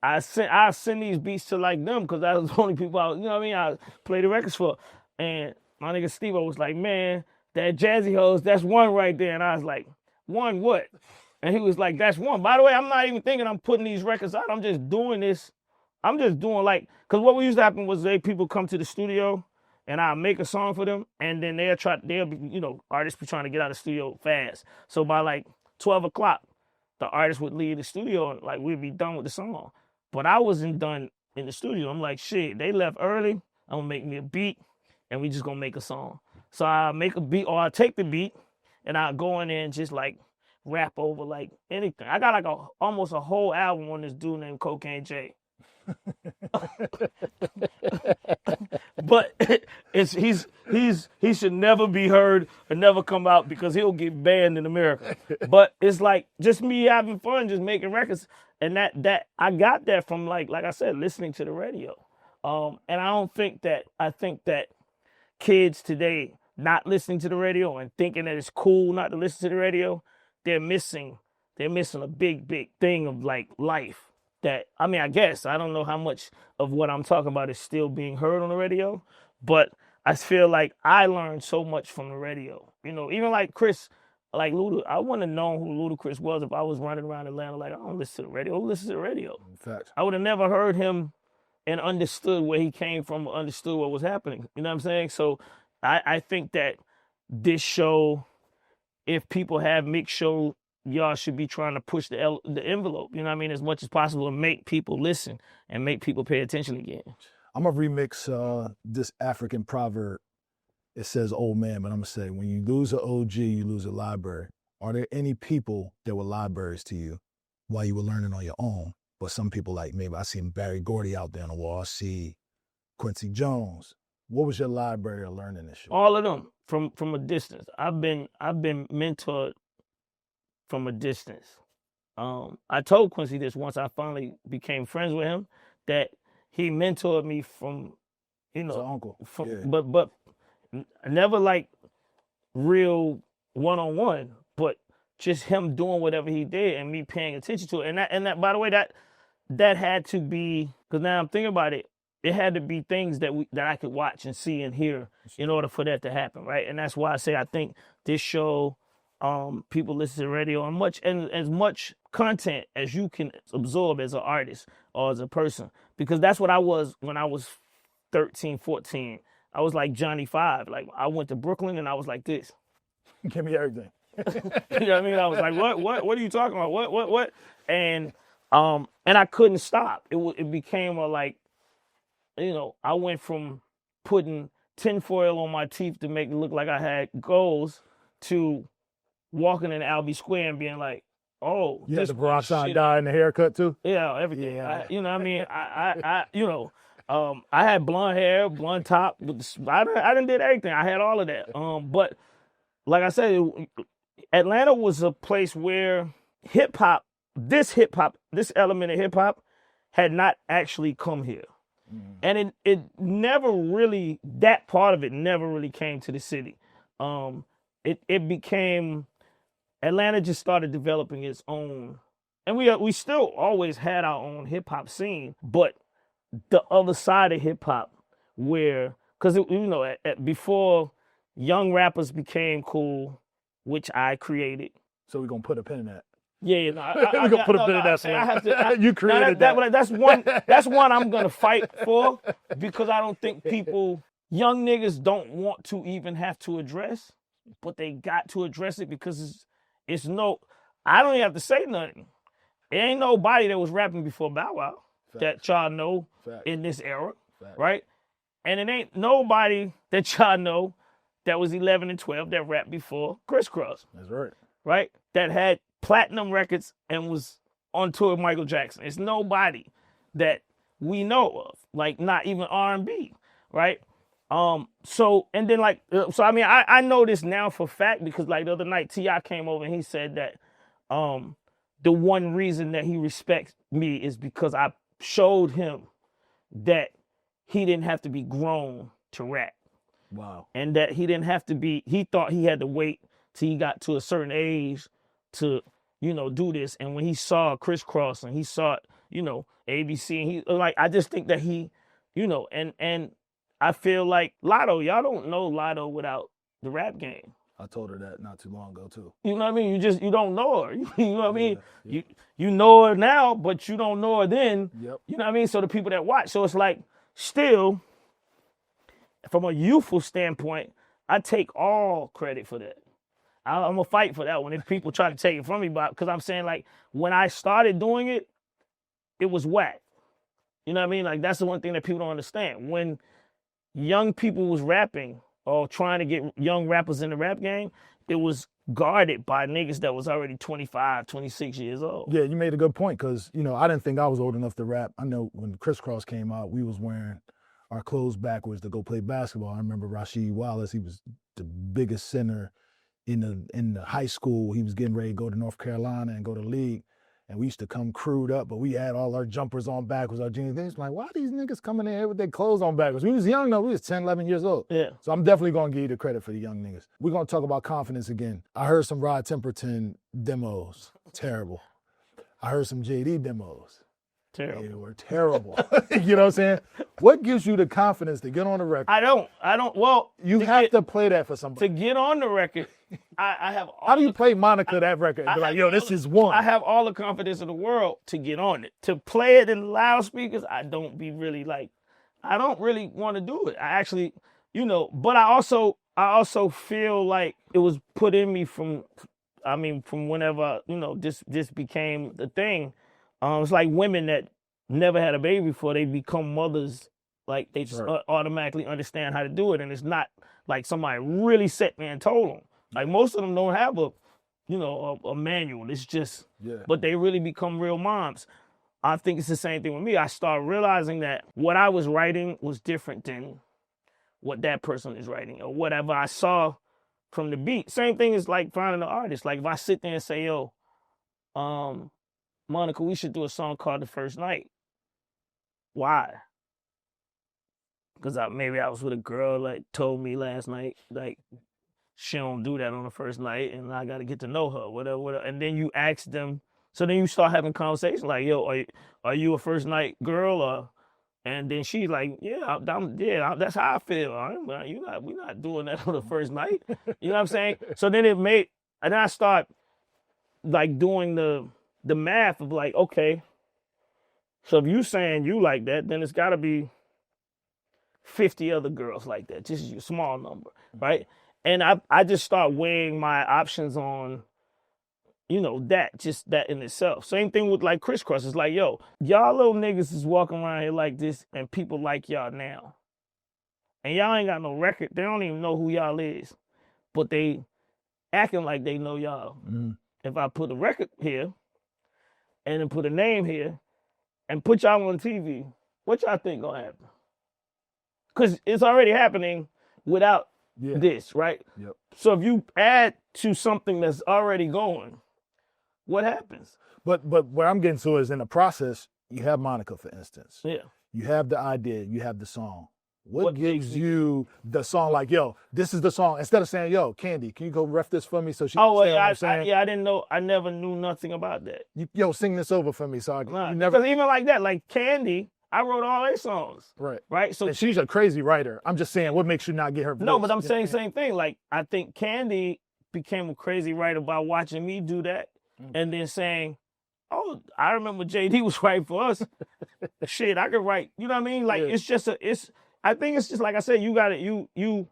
I send these beats to like them because that was the only people you know what I mean? I played the records for. And my nigga Steve was like, man, that Jazzy Hoes, that's one right there. And I was like, one what? And he was like, that's one. By the way, I'm not even thinking I'm putting these records out. I'm just doing this. I'm just doing like, because what used to happen was people come to the studio and I make a song for them and then they'll be, you know, artists be trying to get out of the studio fast. So by like 12 o'clock, the artist would leave the studio and like we'd be done with the song. But I wasn't done in the studio. I'm like, shit, they left early. I'm gonna make me a beat and we just gonna make a song. So I make a beat, or I take the beat and I go in there and just like rap over like anything. I got like almost a whole album on this dude named Cocaine J. But he should never be heard or never come out because he'll get banned in America. But it's like just me having fun, just making records, and that I got that from like I said, listening to the radio. And I think that kids today not listening to the radio and thinking that it's cool not to listen to the radio, they're missing a big thing of like life. That, I mean, I guess, I don't know how much of what I'm talking about is still being heard on the radio, but I feel like I learned so much from the radio. You know, even like Criss, like Luda, I wouldn't have known who Ludacris was if I was running around Atlanta like, I don't listen to the radio. Who listens to the radio? In fact. I would have never heard him and understood where he came from, understood what was happening. You know what I'm saying? So I think that this show, if people have mixed show, y'all should be trying to push the envelope, you know what I mean, as much as possible and make people listen and make people pay attention again. I'm going to remix this African proverb. It says old man, but I'm going to say, when you lose an OG, you lose a library. Are there any people that were libraries to you while you were learning on your own? But some people, like maybe I see Barry Gordy out there on the wall. I see Quincy Jones. What was your library of learning this shit? All of them from a distance. I've been mentored from a distance. I told Quincy this once I finally became friends with him, that he mentored me from, you know, uncle. But never like real one-on-one, but just him doing whatever he did and me paying attention to it. And that by the way, that had to be, because now I'm thinking about it, it had to be things that I could watch and see and hear in order for that to happen, right? And that's why I say I think this show, people listen to radio and as much content as you can absorb as an artist or as a person, because that's what I was when I was 13, 14. I was like Johnny Five. Like I went to Brooklyn and I was like this. Give me everything. You know what I mean? I was like, what are you talking about? What? And I couldn't stop. It became a like, you know, I went from putting tinfoil on my teeth to make it look like I had goals to walking in Albee Square and being like, oh, you had the Barack dye and the haircut too? Yeah, everything. Yeah. You know what I mean? I you know, I had blonde hair, blonde top. I done did everything. I had all of that. But like I said, Atlanta was a place where this element of hip hop had not actually come here. And it never really, that part of it never really came to the city. It became, Atlanta just started developing its own, and we still always had our own hip hop scene, but the other side of hip hop, where, because before young rappers became cool, which I created. So we're gonna put a pin in that. Yeah, we're gonna put a pin in that. I have to. You created that. That's one I'm gonna fight for, because I don't think young niggas don't want to even have to address, but they got to address it, because it's no. I don't even have to say nothing. There ain't nobody that was rapping before Bow Wow that y'all know in this era, right? And it ain't nobody that y'all know that was 11 and 12 that rapped before Kris Kross. That's right. Right? That had platinum records and was on tour with Michael Jackson. It's nobody that we know of, like not even R&B, right? So I mean, I know this now for fact, because like the other night T.I. came over and he said that the one reason that he respects me is because I showed him that he didn't have to be grown to rap. Wow. And that he didn't have to be, he thought he had to wait till he got to a certain age to, do this. And when he saw Kris Kross and he saw, ABC, and he, like, I just think that he, and I feel like Lotto, y'all don't know Lotto without the rap game. I told her that not too long ago too. You know what I mean? You don't know her. You know what I mean? Yeah. You know her now, but you don't know her then. Yep. You know what I mean? So the people that watch. So it's like, still, from a youthful standpoint, I take all credit for that. I'm going to fight for that one if people try to take it from me, because I'm saying, like, when I started doing it, it was whack. You know what I mean? Like, that's the one thing that people don't understand. When young people was rapping or trying to get young rappers in the rap game, it was guarded by niggas that was already 25, 26 years old. Yeah, you made a good point, because, I didn't think I was old enough to rap. I know when Kris Kross came out, we was wearing our clothes backwards to go play basketball. I remember Rasheed Wallace, he was the biggest center in the high school. He was getting ready to go to North Carolina and go to league. And we used to come crewed up, but we had all our jumpers on backwards, our jeans. They was like, why are these niggas coming in here with their clothes on backwards? We was young though, we was 10, 11 years old. Yeah. So I'm definitely gonna give you the credit for the young niggas. We're gonna talk about confidence again. I heard some Rod Temperton demos, terrible. I heard some JD demos. Terrible. They were terrible. You know what I'm saying? What gives you the confidence to get on the record? I don't. Well, you have to play that for somebody. To get on the record, I have all. How do you play Monica that record and be like, yo, this is one? I have all the confidence in the world to get on it. To play it in loudspeakers, I don't really want to do it. I actually, but I also feel like it was put in me from whenever, this became the thing. It's like women that never had a baby before, they become mothers, like they just automatically understand how to do it. And it's not like somebody really sat there and told them. Like most of them don't have a manual. It's just, but they really become real moms. I think it's the same thing with me. I started realizing that what I was writing was different than what that person is writing, or whatever I saw from the beat. Same thing is like finding an artist. Like if I sit there and say, yo, Monica, we should do a song called The First Night. Why? Because maybe I was with a girl like told me last night, like, she don't do that on the first night, and I got to get to know her, whatever. And then you ask them, so then you start having conversations like, yo, are you a first night girl? And then she's like, yeah, that's how I feel. We're not doing that on the first night. You know what I'm saying? So then and then I start like doing the math of like, okay, so if you saying you like that, then it's got to be 50 other girls like that, just a small number, right? And I just start weighing my options on, that in itself. Same thing with like Kris Kross. It's like, yo, y'all little niggas is walking around here like this and people like y'all now. And y'all ain't got no record. They don't even know who y'all is, but they acting like they know y'all. Mm-hmm. If I put a record here and then put a name here and put y'all on TV, what y'all think gonna happen? Because it's already happening without this, right? Yep. So if you add to something that's already going, what happens? But where I'm getting to is in the process, you have Monica, for instance. Yeah. You have the idea, you have the song. What What gives makes you the song like, yo, this is the song? Instead of saying, yo, Candy, can you go ref this for me so she Oh, understand what I'm I saying? yeah, I didn't know. I never knew nothing about that. Yo, sing this over for me. So I, Nah, you never, because even like that, like Candy, I wrote all their songs, right. right? So And she's a crazy writer. I'm just saying, what makes you not get her voice? no, but I'm You know saying what same thing. Like I think Candy became a crazy writer by watching me do that, and then saying, "Oh, I remember JD was writing for us. Shit, I could write." You know what I mean? Like Yeah. it's just I think it's just like I said. You got to you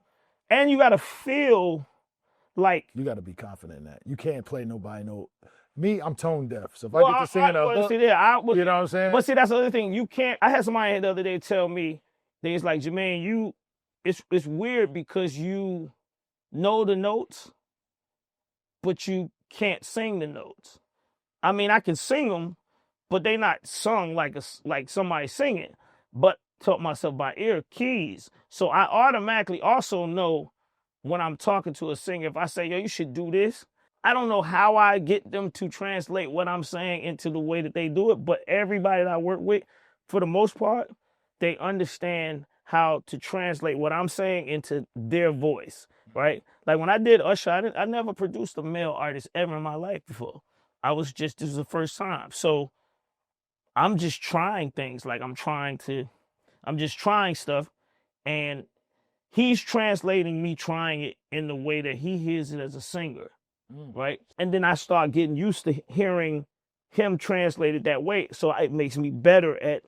got to feel like. You got to be confident in that. You can't play nobody. Me, I'm tone deaf. So if Well, I get to singing a well, hook, see there, you know what I'm saying? But see, that's the other thing. You can't. I had somebody the other day tell me, things like, Jermaine, it's weird because you know the notes, but you can't sing the notes. I mean, I can sing them, but they not sung like somebody singing. But taught myself by ear keys, so I automatically also know when I'm talking to a singer. If I say, yo, you should do this, I don't know how I get them to translate what I'm saying into the way that they do it, but everybody that I work with, for the most part, they understand how to translate what I'm saying into their voice, right? Like when I did Usher, I never produced a male artist ever in my life before. This was the first time. So I'm just trying things. Like I'm just trying stuff, and he's translating me trying it in the way that he hears it as a singer. Right? And then I start getting used to hearing him translate it that way. So it makes me better at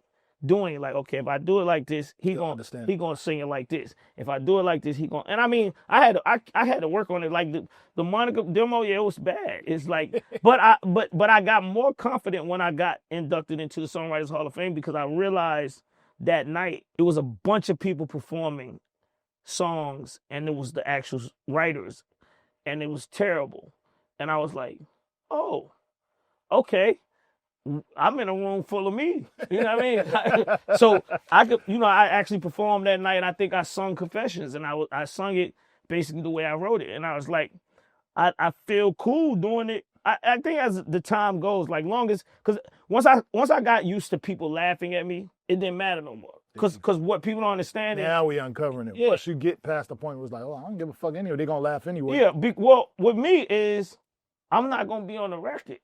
doing it. Like, okay, if I do it like this, he gonna sing it like this. If I do it like this, he gonna. And I mean, I had to work on it. Like the Monica demo, yeah, it was bad. It's like, but I got more confident when I got inducted into the Songwriters Hall of Fame, because I realized that night it was a bunch of people performing songs, and it was the actual writers. And it was terrible. And I was like, oh, okay. I'm in a room full of me. You know what I mean? So I actually performed that night, and I think I sung Confessions, and I sung it basically the way I wrote it. And I was like, I feel cool doing it. I think as the time goes, like because once I got used to people laughing at me, it didn't matter no more. Because what people don't understand is, now we uncovering it. Yeah. Once you get past the point where it's like, oh, I don't give a fuck anyway. They're going to laugh anyway. Yeah, well, with me is, I'm not going to be on the record.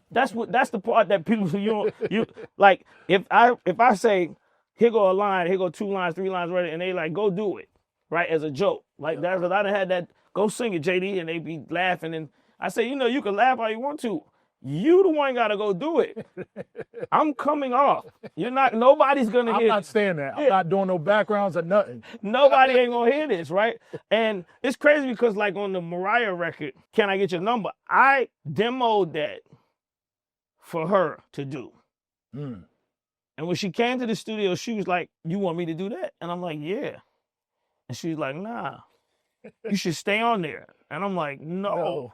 That's the part that people, you like, if I say, here go a line, here go 2 lines, 3 lines, right, and they like, go do it, right, as a joke. Like, that's what I done had that, go sing it, JD, and they be laughing, and I say, you can laugh all you want to. You the one got to go do it. I'm coming off. Nobody's going to hear. I'm not saying that. I'm not doing no backgrounds or nothing. Nobody ain't going to hear this, right? And it's crazy because like on the Mariah record, Can I Get Your Number? I demoed that for her to do. And when she came to the studio, she was like, you want me to do that? And I'm like, yeah. And she's like, nah, you should stay on there. And I'm like, no.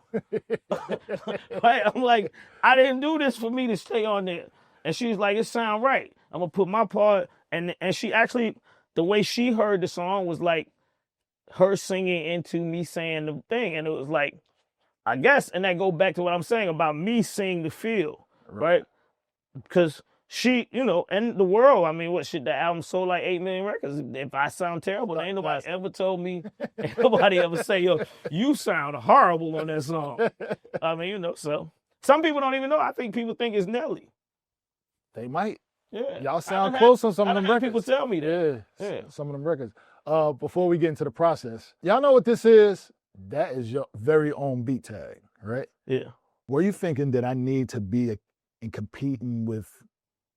Right? I'm like, I didn't do this for me to stay on there. And she's like, it sound right. I'm going to put my part. And she actually, the way she heard the song was like her singing into me saying the thing. And it was like, I guess, and that go back to what I'm saying about me seeing the feel, right? Because she, and the world, I mean, the album sold like 8 million records. If I sound terrible, ain't nobody ever told me, ain't nobody ever say, yo, you sound horrible on that song. I mean, so some people don't even know. I think people think it's Nelly. They might. Yeah. Y'all sound close on some of them records. People tell me that. Yeah, some of them records. Before we get into the process, y'all know what this is? That is your very own beat tag, right? Yeah. Were you thinking that I need to be in competing with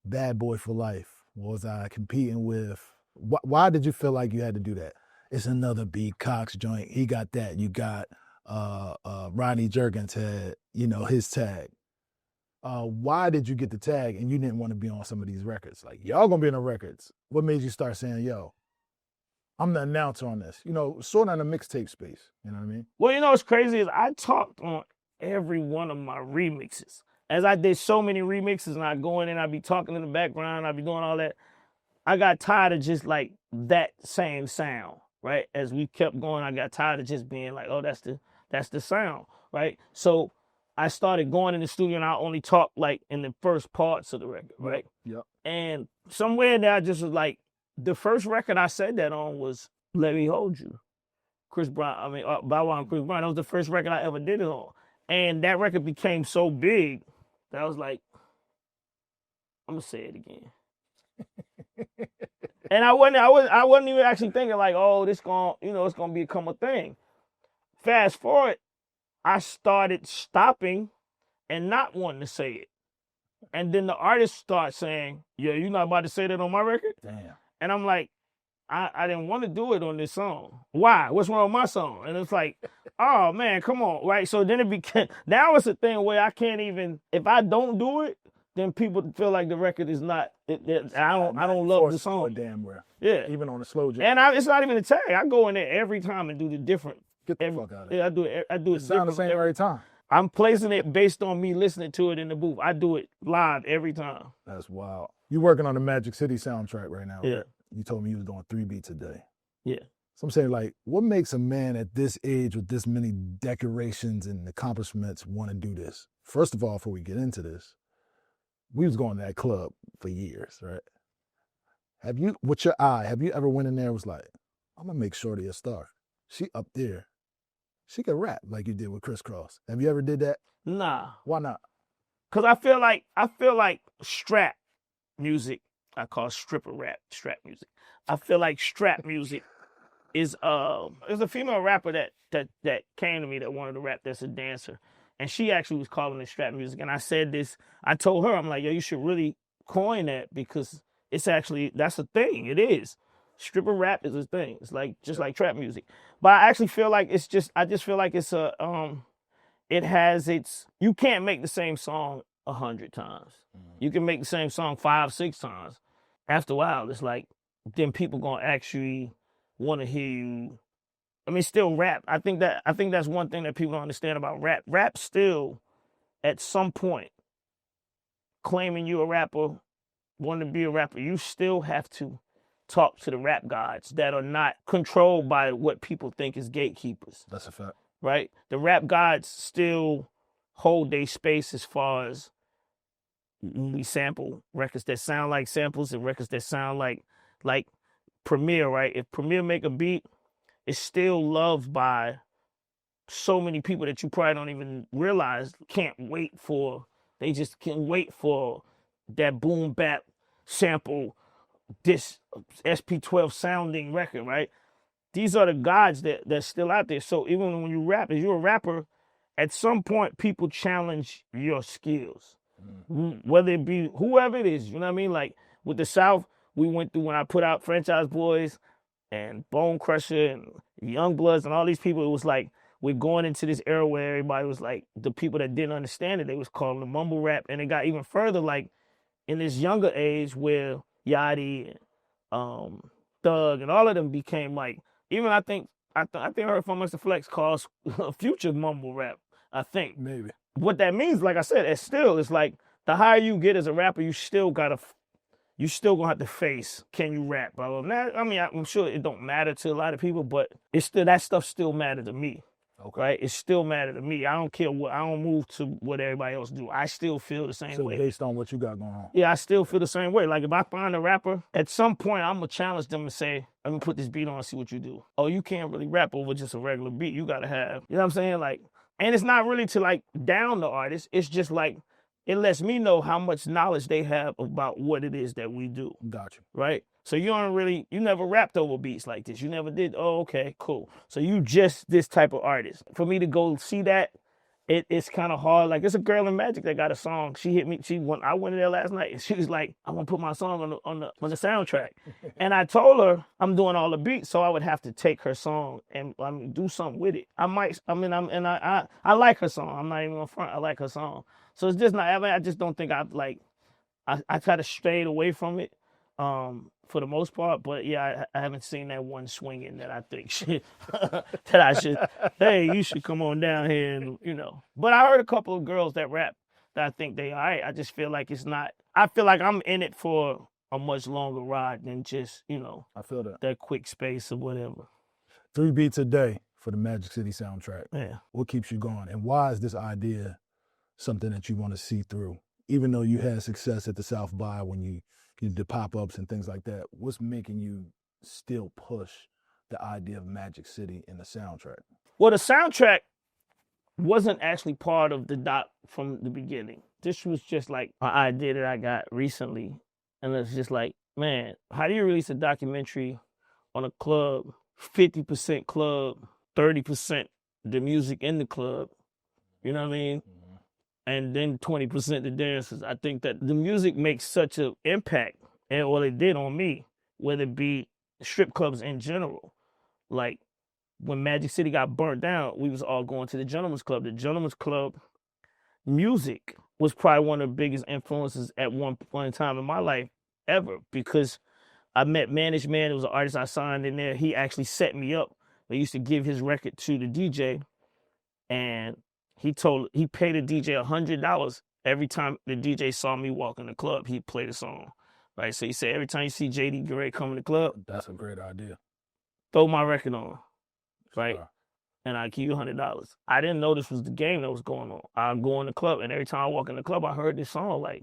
Bad Boy for Life? Was I competing with? Why did you feel like you had to do that? It's another B Cox joint. He got that. You got Rodney Jerkins had his tag. Why did you get the tag and you didn't want to be on some of these records? Like, y'all gonna be in the records. What made you start saying, yo, I'm the announcer on this? Sort of in the mixtape space. You know what I mean? Well, what's crazy is I talked on every one of my remixes. As I did so many remixes and I go in and I be talking in the background, I be doing all that, I got tired of just like that same sound, right? As we kept going, I got tired of just being like, oh, that's the sound, right? So I started going in the studio and I only talk like in the first parts of the record, right? Yep. And somewhere in there, I just was like, the first record I said that on was Let Me Hold You. Chris Brown, Bow Wow and Chris Brown. That was the first record I ever did it on. And that record became so big that I was like, I'm gonna say it again. And I wasn't even actually thinking like, oh, it's gonna become a thing. Fast forward, I started stopping and not wanting to say it. And then the artists start saying, yeah, you're not about to say that on my record? Damn. And I'm like, I didn't want to do it on this song. Why? What's wrong with my song? And it's like, oh man, come on, right? So then it became, now it's a thing where I can't even, if I don't do it, then people feel like the record is not, I don't love the song. Damn well. Yeah. Even on a slow jam. And it's not even a tag. I go in there every time and do the different. Get the fuck out of here. Yeah, I do it. It sounds the same every time. I'm placing it based on me listening to it in the booth. I do it live every time. That's wild. You working on the Magic City soundtrack right now, Yeah. right? You told me you was doing 3 beats a day. Yeah. So I'm saying, like, what makes a man at this age with this many decorations and accomplishments want to do this? First of all, before we get into this, we was going to that club for years, right? Have you, with your eye, have you ever went in there and was like, I'm going to make Shorty a star. She up there. She can rap like you did with Kris Kross. Have you ever did that? Nah. Why not? Because I feel like strap music, I call stripper rap strap music. I feel like strap music is there's a female rapper that came to me that wanted to rap that's a dancer. And she actually was calling it strap music. And I said this, I told her, I'm like, yo, you should really coin that because it's actually, that's a thing. It is. Stripper rap is a thing. It's like, just like trap music. But I actually feel like I just feel like it's it has its, you can't make the same song 100 times. You can make the same song 5, 6 times. After a while, it's like, then people gonna actually want to hear you. I mean, still rap. I think that's one thing that people don't understand about rap. Rap still, at some point, claiming you a rapper, wanting to be a rapper, you still have to talk to the rap gods that are not controlled by what people think is gatekeepers. That's a fact. Right? The rap gods still hold their space as far as we sample records that sound like samples and records that sound like Premier, right? If Premier make a beat, it's still loved by so many people that you probably don't even realize they just can't wait for that boom bap sample, this SP12 sounding record, right? These are the gods that's still out there. So even when you rap, if you're a rapper, at some point people challenge your skills. Whether it be whoever it is, you know what I mean? Like with the South, we went through when I put out Franchise Boys and Bone Crusher and Young Bloods and all these people, it was like we're going into this era where everybody was like, the people that didn't understand it, they was calling the mumble rap. And it got even further like in this younger age where Yachty and Thug and all of them became like, even I think I heard from Mr. Flex calls Future mumble rap, I think. Maybe. What that means, like I said, it's like the higher you get as a rapper, you still gonna have to face, can you rap? Blah, blah, blah. I mean, I'm sure it don't matter to a lot of people, but it's still, that stuff still matter to me. Okay. Right? It still matter to me. I don't care I don't move to what everybody else do. I still feel the same way. Based on what you got going on. Yeah, I still feel the same way. Like if I find a rapper, at some point I'm gonna challenge them and say, let me put this beat on and see what you do. Oh, you can't really rap over just a regular beat. You gotta have, you know what I'm saying? Like, and it's not really to like down the artist. It's just like, it lets me know how much knowledge they have about what it is that we do. Got you. Right? So you never rapped over beats like this. You never did. Oh, okay, cool. So you just this type of artist. For me to go see that, it's kind of hard. Like it's a girl in Magic that got a song. She hit me. I went in there last night and she was like, "I want to put my song on the soundtrack." And I told her I'm doing all the beats, so I would have to take her song and do something with it. I like her song. I'm not even gonna front. I like her song. So it's just not. I just don't think I try to stray away from it. For the most part, but yeah, I haven't seen that one swinging that I think that I should, hey, you should come on down here and, you know. But I heard a couple of girls that rap that I think they all right. I just feel like I feel like I'm in it for a much longer ride than just, you know, I feel that quick space or whatever. 3 beats a day for the Magic City soundtrack. Yeah. What keeps you going? And why is this idea something that you want to see through? Even though you had success at the South by when you did pop-ups and things like that, what's making you still push the idea of Magic City in the soundtrack? Well, the soundtrack wasn't actually part of the doc from the beginning. This was just like an idea that I got recently. And it's just like, man, how do you release a documentary on a club, 50% club, 30% the music in the club? You know what I mean? Mm-hmm. And then 20% the dancers. I think that the music makes such an impact, and what it did on me, whether it be strip clubs in general. Like, when Magic City got burnt down, we was all going to the Gentleman's Club. The Gentleman's Club music was probably one of the biggest influences at one point in time in my life ever, because I met Managed Man. It was an artist I signed in there. He actually set me up. I used to give his record to the DJ, and he paid the DJ $100 every time the DJ saw me walk in the club. He'd play the song, right? So he said, every time you see JD Gray come in the club, that's a great idea. Throw my record on, right? Sure. And I give you $100. I didn't know this was the game that was going on. I'd go in the club, and every time I walk in the club, I heard this song. Like,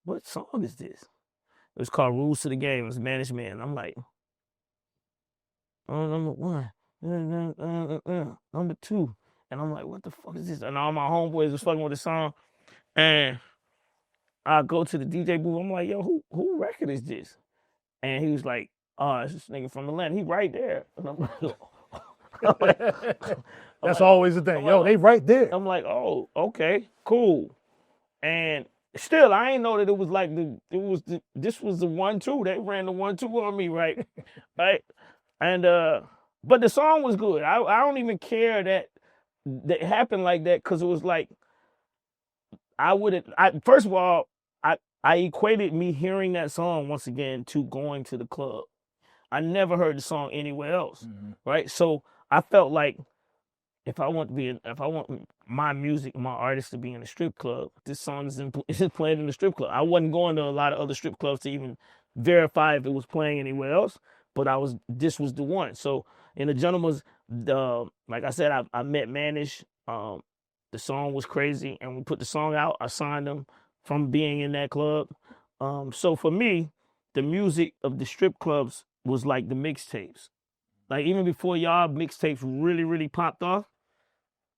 what song is this? It was called Rules to the Game. It was Managed Man. I'm like, number one, number two. And I'm like, what the fuck is this? And all my homeboys was fucking with the song. And I go to the DJ booth. I'm like, yo, who record is this? And he was like, oh, it's this nigga from Atlanta. He right there. And I'm like, that's always the thing. Yo, they right there. I'm like, oh, okay, cool. And still, I ain't know that it was like this was the 1-2. They ran the 1-2 on me, right? Right? And but the song was good. I don't even care that it happened like that, because it was like first of all, I equated me hearing that song once again to going to the club. I never heard the song anywhere else, right? So I felt like if I want my music, my artist to be in a strip club, this song is playing in the strip club. I wasn't going to a lot of other strip clubs to even verify if it was playing anywhere else, but this was the one. So in the Gentleman's, like I said, I met Manish. The song was crazy, and we put the song out. I signed him from being in that club. So for me, the music of the strip clubs was like the mixtapes. Like, even before y'all mixtapes really, really popped off,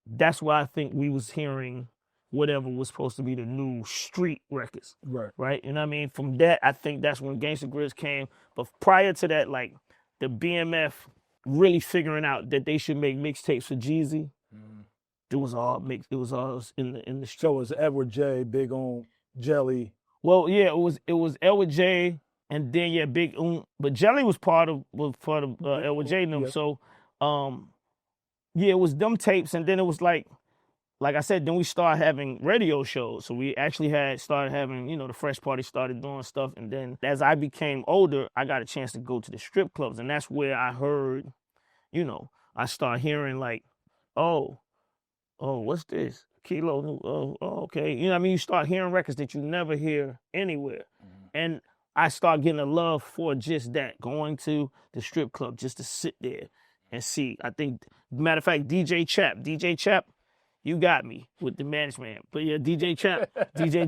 that's why I think we was hearing whatever was supposed to be the new street records. Right? You know what I mean? From that, I think that's when Gangsta Grizz came. But prior to that, like, the BMF really figuring out that they should make mixtapes for Jeezy. It was all mixed. It was all in the street. So it was Edward J, Big on Jelly. Well, yeah, it was Edward J, and then Big but Jelly was part of Edward J and them. Yep. So it was them tapes, and then it was like I said, then we started having radio shows. So we actually started having, the Fresh Party started doing stuff, and then as I became older, I got a chance to go to the strip clubs, and that's where I heard, I started hearing like, oh, what's this? Kilo, okay. You know what I mean? You start hearing records that you never hear anywhere. And I start getting a love for just that, going to the strip club just to sit there and see. I think, matter of fact, DJ Chap, you got me with the management. But yeah, DJ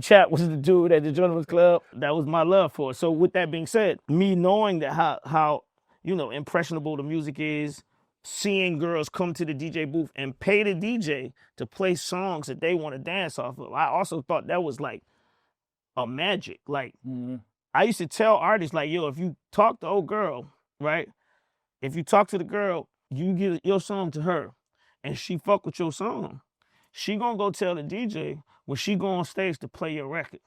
Chap was the dude at the Gentleman's Club. That was my love for it. So with that being said, me knowing that how impressionable the music is, seeing girls come to the DJ booth and pay the DJ to play songs that they want to dance off of, I also thought that was like a magic. Like, I used to tell artists, like, yo, if you talk to old girl, right? If you talk to the girl, you give your song to her, and she fuck with your song, she gonna go tell the DJ when she go on stage to play your record.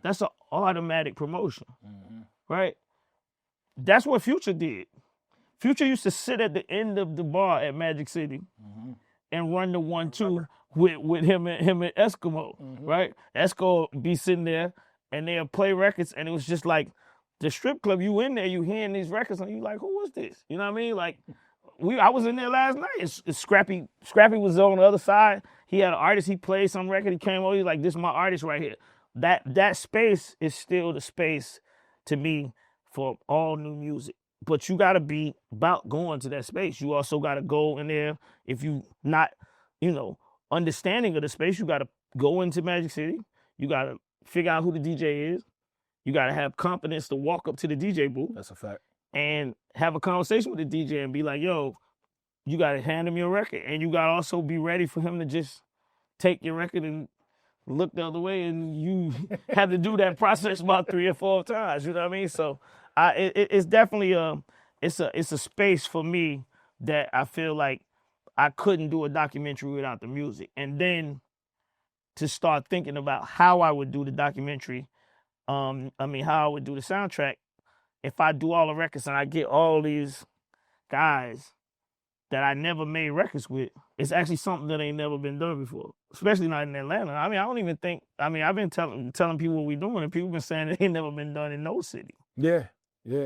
That's an automatic promotion, right? That's what Future did. Future used to sit at the end of the bar at Magic City and run the 1-2 with him and Eskimo, right? Esco be sitting there and they'll play records, and it was just like the strip club. You in there, you hearing these records, and you like, who was this? You know what I mean? Like, I was in there last night. It's Scrappy was on the other side. He had an artist. He played some record. He came over. He's like, this is my artist right here. That space is still the space to me for all new music. But you got to be about going to that space. You also got to go in there. If you not, understanding of the space, you got to go into Magic City. You got to figure out who the DJ is. You got to have confidence to walk up to the DJ booth. That's a fact. And have a conversation with the DJ and be like, yo, you got to hand him your record. And you got to also be ready for him to just take your record and look the other way. And you have to do that process about 3 or 4 times. You know what I mean? So it's definitely it's a space for me that I feel like I couldn't do a documentary without the music. And then to start thinking about how I would do the documentary, how I would do the soundtrack, if I do all the records and I get all these guys that I never made records with, it's actually something that ain't never been done before, especially not in Atlanta. I don't even think, I've been telling people what we're doing, and people been saying it ain't never been done in no city. Yeah.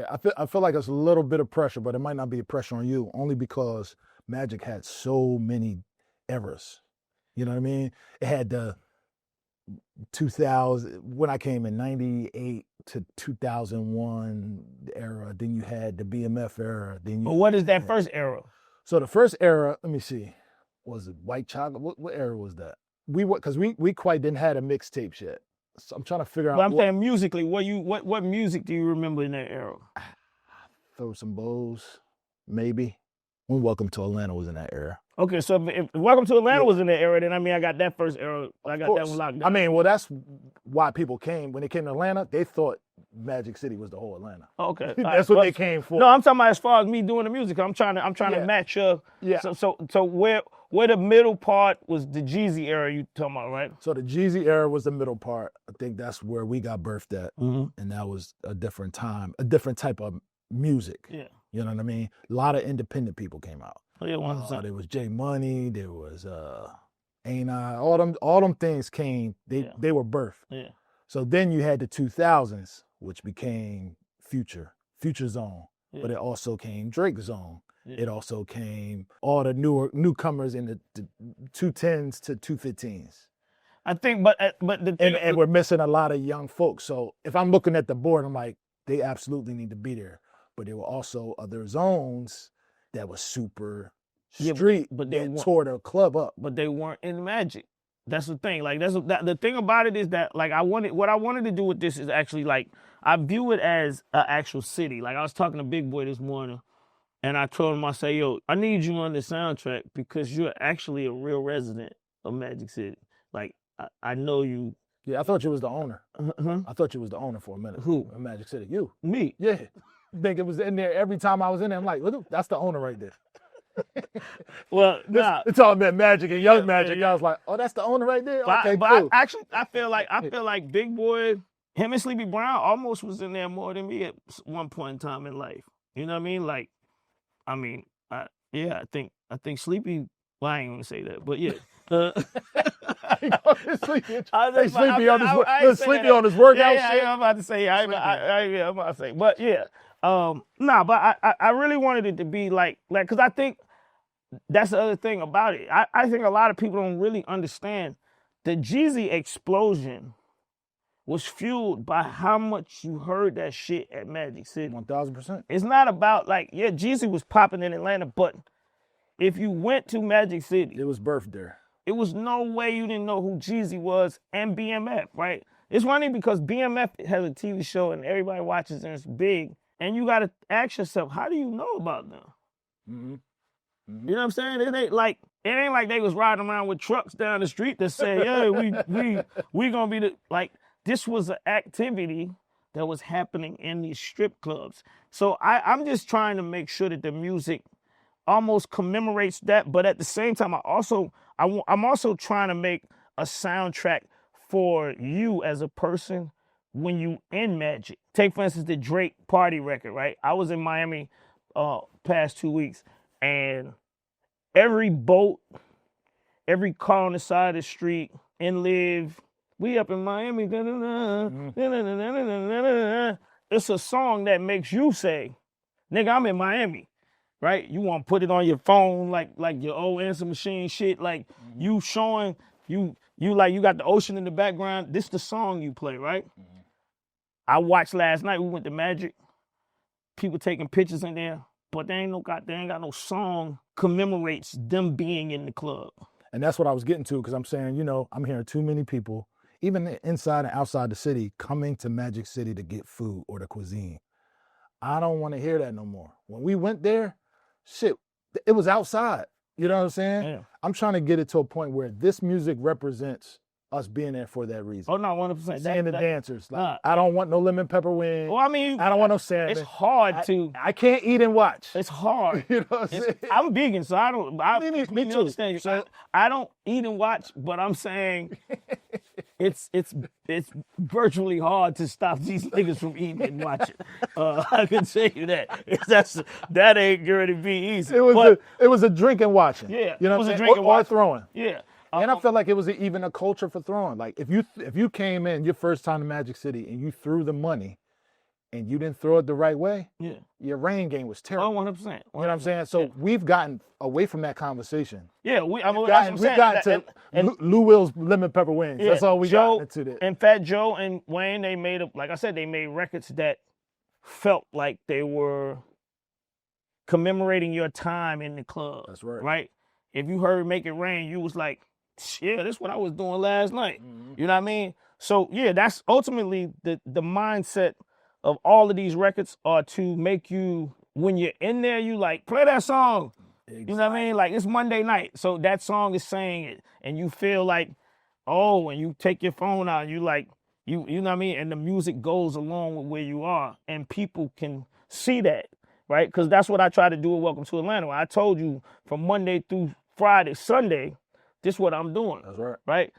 I feel like it's a little bit of pressure, but it might not be a pressure on you, only because Magic had so many eras. You know what I mean? It had the 2000, when I came in 98 to 2001 era, then you had the BMF era. But what is that first era? So the first era, let me see, was it White Chocolate? What era was that? Because we quite didn't have a mixtape yet. So I'm trying to figure out. But I'm saying musically, what music do you remember in that era? Throw Some Bows, maybe. When Welcome to Atlanta was in that era. Okay, so if Welcome to Atlanta was in that era, then I got that first era. I got that one locked down. Well, that's why people came. When they came to Atlanta, they thought Magic City was the whole Atlanta. Okay, that's what they came for. No, I'm talking about as far as me doing the music. I'm trying to match up. Yeah. So where the middle part was the Jeezy era you talking about, right? So the Jeezy era was the middle part. I think that's where we got birthed at, and that was a different time, a different type of music. Yeah. You know what I mean? A lot of independent people came out. Oh yeah, 100%. There was J Money, there was Ain't I, all them things came, they were birthed. Yeah. So then you had the 2000s, which became Future Zone, but it also came Drake Zone. Yeah. It also came all the newcomers in the 210s to 215s. I think, but the thing, and we're missing a lot of young folks. So if I'm looking at the board, I'm like, they absolutely need to be there. But there were also other zones that was super street, but they tore the club up. But they weren't in Magic. That's the thing. Like the thing about it is that what I wanted to do with this is actually like I view it as an actual city. Like I was talking to Big Boy this morning, and I told him, I say, yo, I need you on the soundtrack because you're actually a real resident of Magic City. Like I know you. Yeah, I thought you was the owner. Uh-huh. I thought you was the owner for a minute. Who? In Magic City. You. Me. Yeah. I think it was in there every time I was in there. I'm like, look, that's the owner right there. Well, nah. It's all about Magic and Young Magic. I was like, oh, that's the owner right there? Okay, cool. I feel like Big Boy, him and Sleepy Brown almost was in there more than me at one point in time in life. You know what I mean? Like, I think Sleepy, well, I ain't gonna say that, but yeah. Sleepy on his workout shit. Yeah, I'm about to say. I'm about to say. But yeah, but I really wanted it to be like, because I think that's the other thing about it. I think a lot of people don't really understand the Jeezy explosion was fueled by how much you heard that shit at Magic City. 1000%. It's not about like, yeah, Jeezy was popping in Atlanta, but if you went to Magic City, it was birthed there. It was no way you didn't know who Jeezy was and BMF, right? It's funny because BMF has a TV show and everybody watches and it's big. And you got to ask yourself, how do you know about them? Mm-hmm. Mm-hmm. You know what I'm saying? It ain't like they was riding around with trucks down the street that say, yeah, we gonna be like, this was an activity that was happening in these strip clubs. So I'm just trying to make sure that the music almost commemorates that, but at the same time, I'm also trying to make a soundtrack for you as a person when you in Magic. Take, for instance, the Drake Party record, right? I was in Miami past 2 weeks, and every boat, every car on the side of the street, and live, we up in Miami, it's a song that makes you say, nigga, I'm in Miami. Right? You want to put it on your phone like your old answer machine shit. Like you showing, you got the ocean in the background. This the song you play, right? Mm-hmm. I watched last night, we went to Magic. People taking pictures in there, but they ain't got no song commemorates them being in the club. And that's what I was getting to, because I'm saying, you know, I'm hearing too many people, even inside and outside the city, coming to Magic City to get food or the cuisine. I don't want to hear that no more. When we went there, shit, it was outside. You know what I'm saying? Yeah. I'm trying to get it to a point where this music represents us being there for that reason. Oh no, 100%. Seeing the dancers. Like, I don't want no lemon pepper wing. Well, I mean, I don't want no salmon. it's hard to. I can't eat and watch. It's hard. You know what I'm saying? I'm vegan, so I don't. Me too. Understand you. So- I don't eat and watch, but I'm saying it's virtually hard to stop these niggas from eating and watching. I can tell you that. That ain't going to be easy. It was a drink and watching. Yeah, You know it was what a I'm saying? drink and Or watching. throwing. Yeah. And I felt like it was even a culture for throwing. Like if you came in your first time to Magic City and you threw the money and you didn't throw it the right way, Yeah. your rain game was terrible. 100%. You know what I'm saying? So we've gotten away from that conversation. Yeah, We've gotten to Lou Will's lemon pepper wings. Yeah, That's all we Joe, got into that. And Fat Joe and Wayne, they made like I said, they made records that felt like they were commemorating your time in the club. That's right. Right? If you heard Make It Rain, you was like, yeah, this is what I was doing last night. Mm-hmm. You know what I mean? So yeah, that's ultimately the mindset of all of these records are to make you, when you're in there, you like, play that song. Exactly. You know what I mean? Like, it's Monday night, so that song is saying it, and you feel like, oh, and you take your phone out, and you like, you know what I mean? And the music goes along with where you are, and people can see that, right? Because that's what I try to do with Welcome to Atlanta. I told you from Monday through Friday, Sunday, this is what I'm doing. That's right. Right?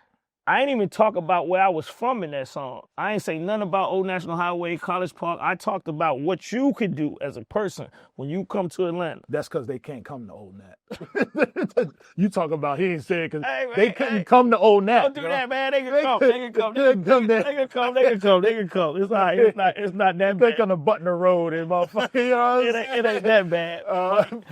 I ain't even talk about where I was from in that song. I ain't say nothing about Old National Highway, College Park. I talked about what you could do as a person when you come to Atlanta. That's because they can't come to Old Nat. You talk about, he ain't saying because Hey, man, they couldn't come to Old Nat. Don't do that, man. They can come. could- They can come. they couldn't come there. They can come. They can come. They can come. It's all right. It's not that They bad. gonna button the road and motherfucker. You know what I'm It ain't that bad.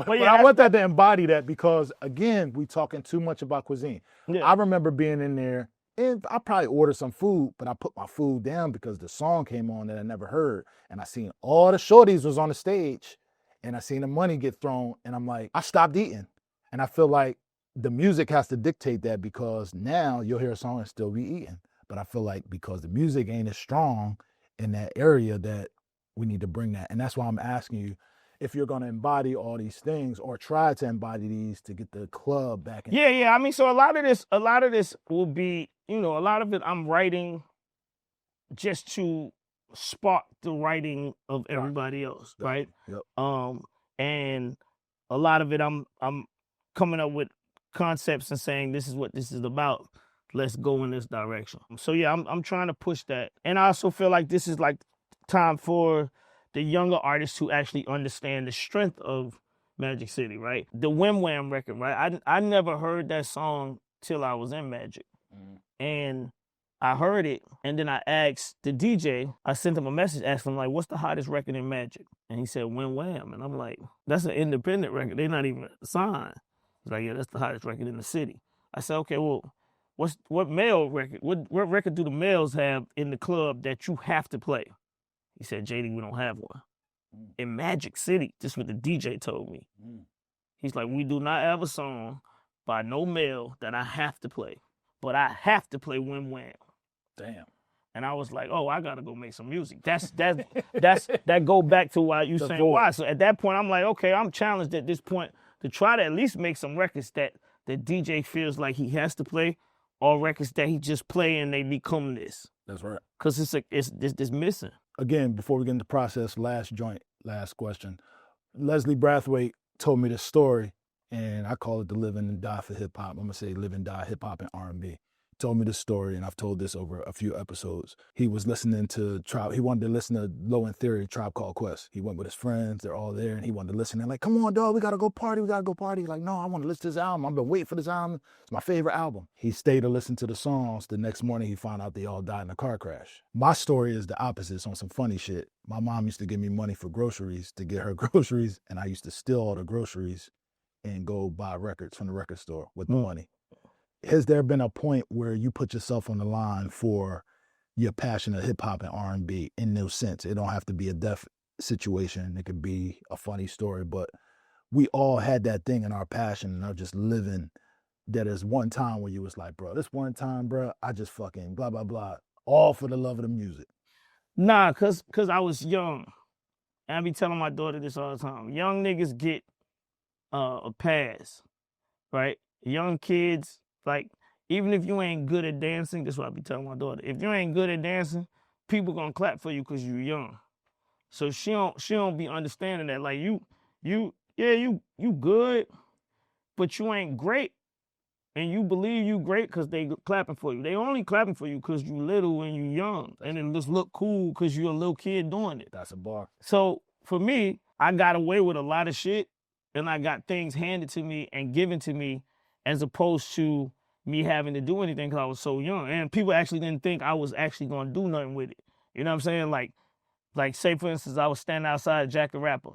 But yeah, I want that to embody that because, again, we talking too much about cuisine. Yeah. I remember being in there, and I probably ordered some food, but I put my food down because the song came on that I never heard. And I seen all the shorties was on the stage, and I seen the money get thrown, and I'm like, I stopped eating. And I feel like the music has to dictate that because now you'll hear a song and still be eating. But I feel like because the music ain't as strong in that area that we need to bring that. And that's why I'm asking you, if you're going to embody all these things or try to embody these to get the club back in. Yeah. I mean, so a lot of this will be, you know, a lot of it I'm writing just to spark the writing of everybody else, right? Yep. And a lot of it I'm coming up with concepts and saying this is what this is about. Let's go in this direction. So yeah, I'm trying to push that. And I also feel like this is like time for the younger artists who actually understand the strength of Magic City, right? The Wham Wham record, right? I never heard that song till I was in Magic. And I heard it, and then I asked the DJ, I sent him a message asking him, like, what's the hottest record in Magic? And he said, Wham Wham. And I'm like, that's an independent record. They're not even signed. He's like, yeah, that's the hottest record in the city. I said, okay, well, what male record? What record do the males have in the club that you have to play? He said, JD, we don't have one. In Magic City, this is what the DJ told me. He's like, we do not have a song by no male that I have to play, but I have to play Wham Wham. Damn. And I was like, oh, I gotta go make some music. That go back to why you saying why. So at that point, I'm like, okay, I'm challenged at this point to try to at least make some records that the DJ feels like he has to play, or records that he just play and they become this. That's right. Cause it's missing. Again, before we get into process, last question. Leslie Brathwaite told me this story, and I call it the live and die for hip hop. I'm gonna say live and die hip hop and R&B. Told me this story, and I've told this over a few episodes. He was listening to Tribe. He wanted to listen to Low End Theory, Tribe Called Quest. He went with his friends. They're all there, and he wanted to listen. They're like, come on, dog, we got to go party. He's like, no, I want to listen to this album. I've been waiting for this album. It's my favorite album. He stayed to listen to the songs. The next morning, he found out they all died in a car crash. My story is the opposite. It's on some funny shit. My mom used to give me money for groceries to get her groceries, and I used to steal all the groceries and go buy records from the record store with the money. Has there been a point where you put yourself on the line for your passion of hip hop and R&B in no sense? It don't have to be a death situation. It could be a funny story, but we all had that thing in our passion and are just living that is one time where you was like, bro, this one time, bro, I just fucking blah, blah, blah, all for the love of the music? Nah, cause I was young. And I be telling my daughter this all the time. Young niggas get a pass, right? Young kids, like, even if you ain't good at dancing, that's what I be telling my daughter. If you ain't good at dancing, people gonna clap for you because you young. So she don't be understanding that. Like you good, but you ain't great. And you believe you great because they clapping for you. They only clapping for you because you little and you young. And it just look cool because you a little kid doing it. That's a bar. So for me, I got away with a lot of shit and I got things handed to me and given to me as opposed to me having to do anything because I was so young. And people actually didn't think I was actually going to do nothing with it. You know what I'm saying? Like say, for instance, I was standing outside Jack the Rapper.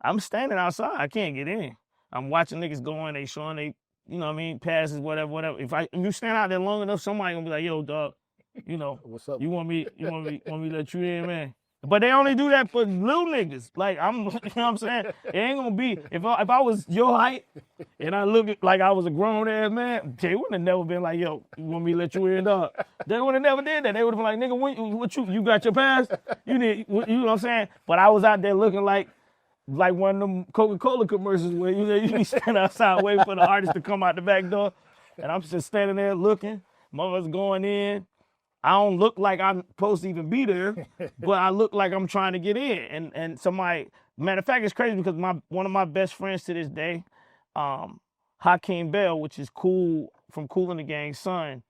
I'm standing outside. I can't get in. I'm watching niggas going. They showing they, you know what I mean, passes, whatever. If you stand out there long enough, somebody gonna be like, yo, dog, you know, What's up? you want me to let you in, man? But they only do that for little niggas. Like, you know what I'm saying? It ain't gonna be, if I was your height and I looked like I was a grown ass man, they would have never been like, yo, you want me to let you in, dog? They would have never did that. They would have been like, nigga, what you got your pass? You know what I'm saying? But I was out there looking like one of them Coca-Cola commercials where you be standing outside waiting for the artist to come out the back door. And I'm just standing there looking. Mother's going in. I don't look like I'm supposed to even be there, but I look like I'm trying to get in. And somebody, matter of fact, it's crazy because one of my best friends to this day, Hakeem Bell, which is Cool from Kool and the Gang's son.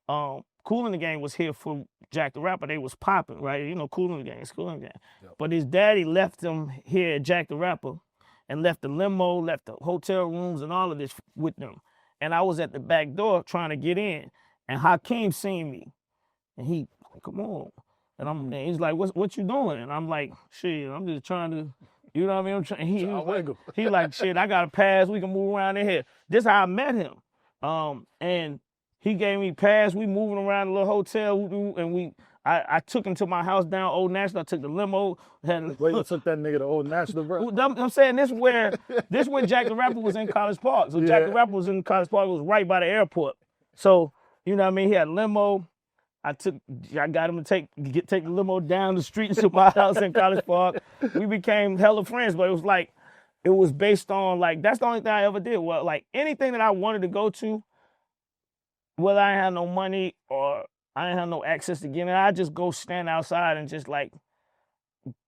Kool and the Gang was here for Jack the Rapper. They was popping, right? You know, Kool and the Gang, it's Kool and the Gang. Yep. But his daddy left him here at Jack the Rapper and left the limo, left the hotel rooms and all of this with them. And I was at the back door trying to get in. And Hakeem seen me. And he, come on. And he's like, what you doing? And I'm like, shit, I'm just trying to, you know what I mean? I'm trying. He like, shit, I got a pass. We can move around in here. This is how I met him. And he gave me pass. We moving around the little hotel, and I took him to my house down Old National. I took the limo. Wait, you took that nigga to Old National, bro? I'm saying this where Jack the Rapper was in College Park. So Jack the Rapper was in College Park. It was right by the airport. So, you know what I mean? He had a limo. I got him to take the limo down the street to my house in College Park. We became hella friends, but it was based on, like, that's the only thing I ever did. Well, like, anything that I wanted to go to, whether I had no money or I didn't have no access to get in, I just go stand outside and just, like,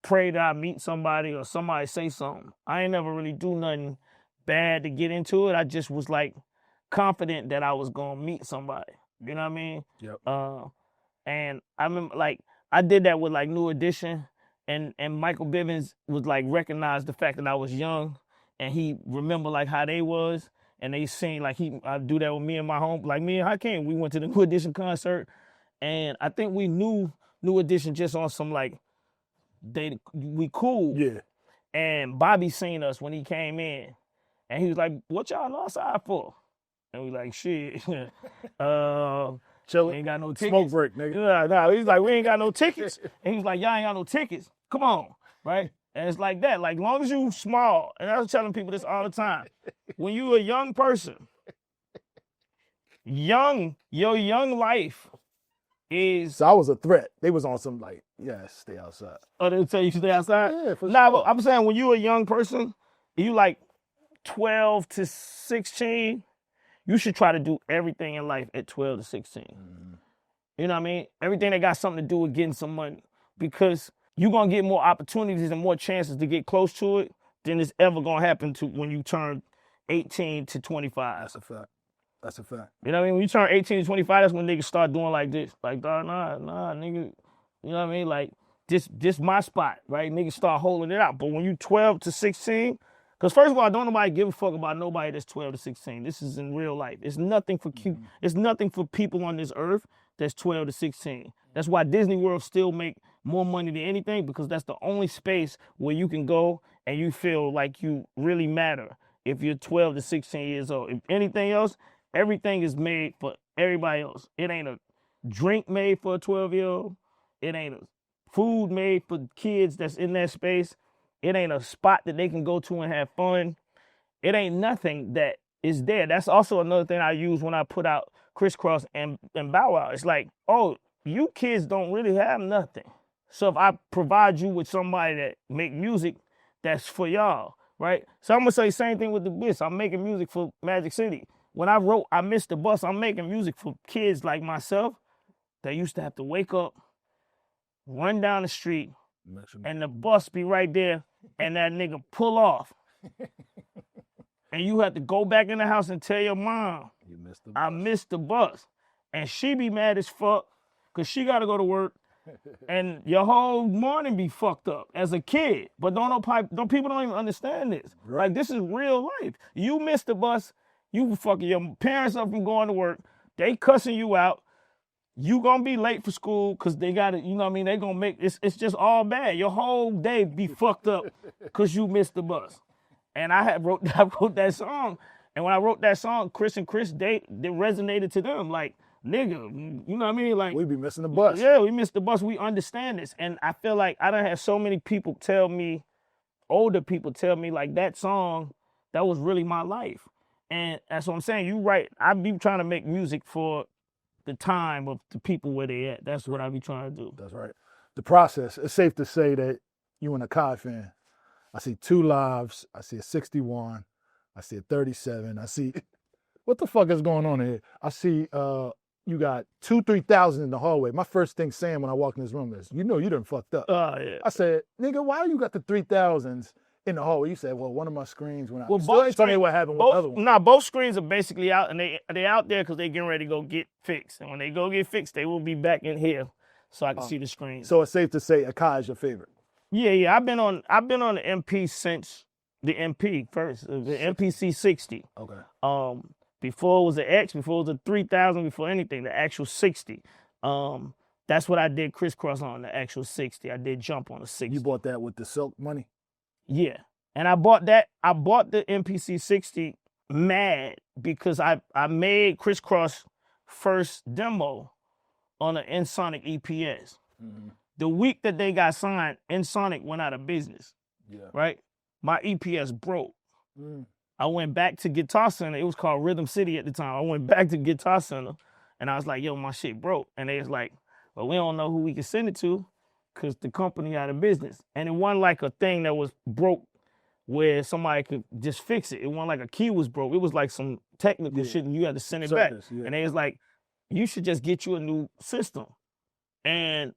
pray that I meet somebody or somebody say something. I ain't never really do nothing bad to get into it. I just was, like, confident that I was going to meet somebody. You know what I mean? Yep. And I remember, like, I did that with, like, New Edition, and Michael Bivins was, like, recognized the fact that I was young, and he remembered, like, how they was, and they seen, like, I do that with me and my home, like, me and Hakeem, we went to the New Edition concert, and I think we knew New Edition just on some, like, we cool. Yeah. And Bobby seen us when he came in, and he was like, what y'all outside for? And we like, shit, Chilling. ain't got no tickets. Smoke break, nigga. Nah, he's like, we ain't got no tickets. And he's like, y'all ain't got no tickets. Come on, right? And it's like that. Like, long as you small, and I was telling people this all the time, when you a young person, your young life is... So I was a threat. They was on some, like, stay outside. Oh, they tell you to stay outside? Yeah, for Nah, sure. but I'm saying when you a young person, you like 12 to 16, you should try to do everything in life at 12 to 16. Mm-hmm. You know what I mean? Everything that got something to do with getting some money. Because you're going to get more opportunities and more chances to get close to it than it's ever going to happen to when you turn 18 to 25. That's a fact. That's a fact. You know what I mean? When you turn 18 to 25, that's when niggas start doing like this. Like, nah, nigga. You know what I mean? Like, this my spot, right? Niggas start holding it out. But when you 12 to 16... Because first of all, don't nobody give a fuck about nobody that's 12 to 16. This is in real life. It's nothing for It's nothing for people on this earth that's 12 to 16. That's why Disney World still make more money than anything, because that's the only space where you can go and you feel like you really matter if you're 12 to 16 years old. If anything else, everything is made for everybody else. It ain't a drink made for a 12-year-old. It ain't a food made for kids that's in that space. It ain't a spot that they can go to and have fun. It ain't nothing that is there. That's also another thing I use when I put out Kris Kross and Bow Wow. It's like, oh, you kids don't really have nothing. So if I provide you with somebody that make music that's for y'all, right? So I'm gonna say the same thing with the Bliss. I'm making music for Magic City. When I wrote I Missed the Bus, I'm making music for kids like myself that used to have to wake up, run down the street, and the bus be right there, and that nigga pull off. And you have to go back in the house and tell your mom, I missed the bus. And she be mad as fuck, because she got to go to work, and your whole morning be fucked up as a kid. But people don't even understand this. Right. Like, this is real life. You missed the bus, you fucking your parents up from going to work, they cussing you out, you gonna be late for school because they got it, you know what I mean? They gonna make, it's just all bad. Your whole day be fucked up because you missed the bus. And I wrote that song, and when I wrote that song, Criss and Criss, they resonated to them. Like, nigga, you know what I mean? Like, we be missing the bus. Yeah, we missed the bus. We understand this. And I feel like I done had so many people tell me, older people tell me, like, that song, that was really my life. And that's what I'm saying. You right. I be trying to make music for the time of the people where they at. That's what I be trying to do. That's right. The process. It's safe to say that you an Akai fan. I see 2 lives. I see a 61. I see a 37. I see, what the fuck is going on here? I see you got 2 3,000 in the hallway. My first thing saying when I walk in this room is, you know you done fucked up. Yeah. I said, nigga, why you got the 3,000s in the hallway? You said, well, one of my screens went out. Well, Still ain't telling me what happened with the other one. Nah, both screens are basically out, and they out there because they getting ready to go get fixed. And when they go get fixed, they will be back in here so I can see the screen. So it's safe to say Akai is your favorite. Yeah. I've been on the MP since the MP first, the MPC 60. Okay. Before it was an X, before it was a 3,000, before anything, the actual 60. That's what I did Kris Kross on, the actual 60. I did Jump on the 60. You bought that with the Silk money? Yeah. And I bought the MPC 60 mad because I made Kris Kross first demo on an Ensoniq EPS. Mm-hmm. The week that they got signed, Ensoniq went out of business. Yeah. Right? My EPS broke. Mm. I went back to Guitar Center. It was called Rhythm City at the time. I went back to Guitar Center, and I was like, yo, my shit broke. And they was like, well, we don't know who we can send it to because the company out of business. And it wasn't like a thing that was broke where somebody could just fix it. It wasn't like a key was broke. It was like some technical shit, and you had to send it back. Yeah. And they was like, you should just get you a new system. And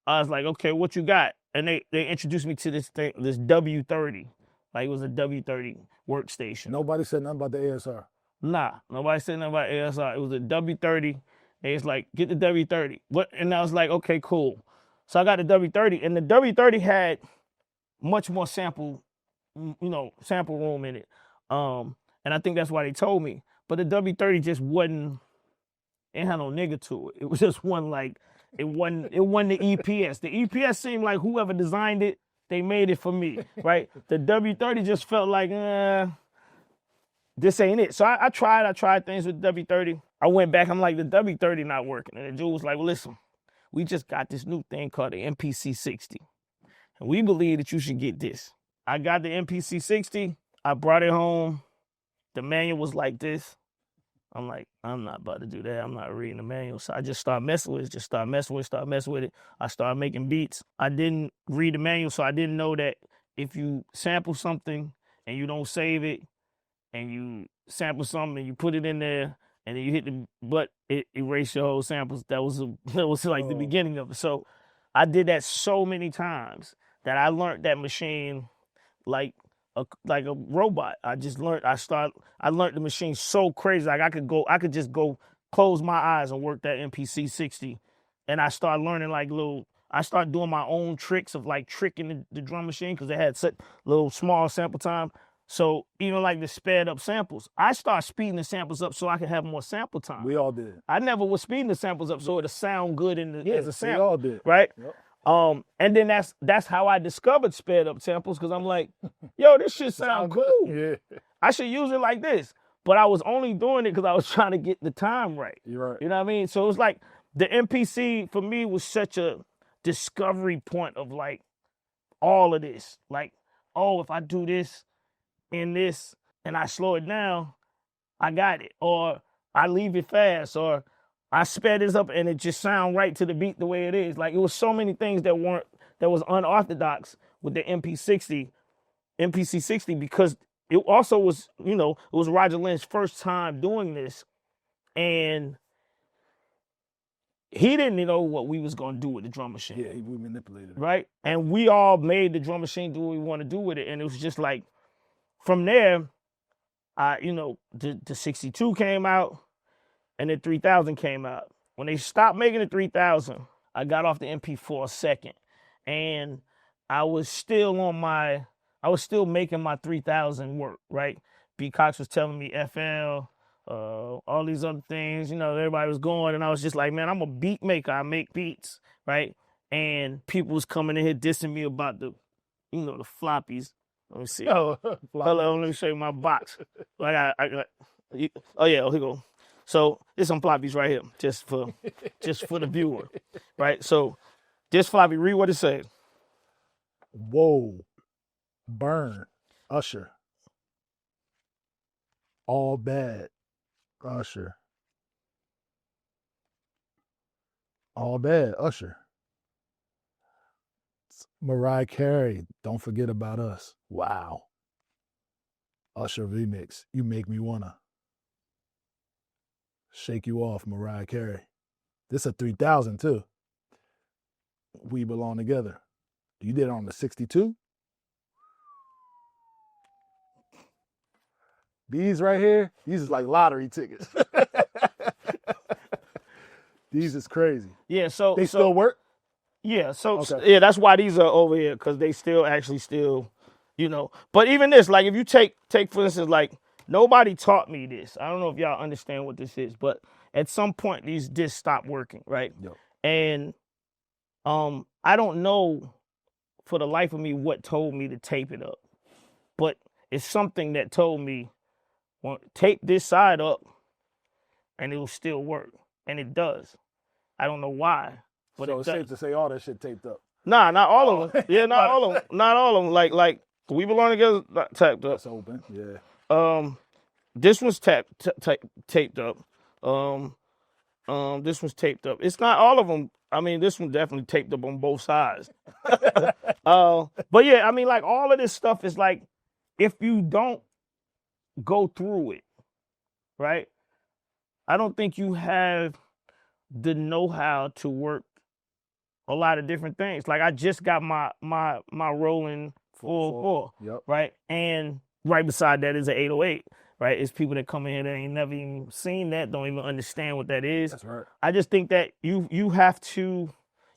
I was like, okay, what you got? And they introduced me to this thing, this W30. Like, it was a W30 workstation. Nobody said nothing about the ASR. Nah, nobody said nothing about ASR. It was a W30. They was like, get the W30. And I was like, okay, cool. So I got the W30, and the W30 had much more sample room in it. And I think that's why they told me. But the W30 just wasn't, it had no nigga to it. It was just one, like, it wasn't the EPS. The EPS seemed like whoever designed it, they made it for me, right? The W30 just felt like, this ain't it. So I tried things with the W30. I went back, I'm like, the W30 not working. And the dude was like, well, listen, we just got this new thing called the MPC 60. And we believe that you should get this. I got the MPC 60. I brought it home. The manual was like this. I'm like, I'm not about to do that. I'm not reading the manual. So I just started messing with it, start messing with it. I started making beats. I didn't read the manual, so I didn't know that if you sample something and you don't save it, and you sample something and you put it in there, and then you hit the button, it erased your whole samples. That was like the beginning of it. So I did that so many times that I learned that machine like a robot. I learned the machine so crazy. Like I could just go close my eyes and work that MPC 60. And I started learning I started doing my own tricks of like tricking the drum machine because it had such little small sample time. So even like the sped up samples, I started speeding the samples up so I could have more sample time. We all did. I never was speeding the samples up so it'll sound good as a sample. We all did. Right? Yep. And then that's how I discovered sped up samples, because I'm like, yo, this shit sound cool. Yeah. I should use it like this. But I was only doing it because I was trying to get the time right. You're right. You know what I mean? So it was like the MPC for me was such a discovery point of like all of this. Like, oh, if I do this and this, and I slow it down, I got it. Or I leave it fast, or I sped this up and it just sound right to the beat the way it is. Like, it was so many things that was unorthodox with the MPC 60, because it also was, it was Roger Lynch's first time doing this, and he didn't know what we was gonna do with the drum machine. Yeah, we manipulated it. Right? And we all made the drum machine do what we want to do with it. And it was just like, from there, the 62 came out, and the 3000 came out. When they stopped making the 3000, I got off the MP for a second, and I was still making my 3000 work, right? B. Cox was telling me FL, all these other things, everybody was going, and I was just like, man, I'm a beat maker. I make beats, right? And people was coming in here dissing me about the floppies. Let me see. Oh, Hold on, let me show you my box. I got, oh yeah, here you go. So there's some floppies right here, just for the viewer, right? So this floppy, read what it says. Whoa, burn, Usher. All bad, Usher. All bad, Usher. Mariah Carey, Don't Forget About Us. Wow. Usher remix, You Make Me Wanna. Shake You Off, Mariah Carey. This a 3000 too. We Belong Together. You did it on the 62? These right here, these is like lottery tickets. These is crazy. Yeah, so They still work? Yeah, Okay. yeah, that's why these are over here, because they still, But even this, like, if you take for instance, like, nobody taught me this. I don't know if y'all understand what this is, but at some point these discs stopped working, right? Yep. And I don't know for the life of me what told me to tape it up, but it's something that told me, well, tape this side up and it will still work, and it does. I don't know why, but So it it's does. safe to say all that shit taped up. Nah, not all of them. Yeah, not all of them. Not all of them. Like We Belong Together, not tapped up. That's open. Yeah. This one's taped up. This one's taped up. It's not all of them. I mean, this one definitely taped up on both sides. But yeah, I mean, like, all of this stuff is like, if you don't go through it, right? I don't think you have the know-how to work a lot of different things. Like, I just got my Roland 404, Yep. right? And right beside that is an 808, right? It's people that come in here that ain't never even seen that, don't even understand what that is. That's right. I just think that you have to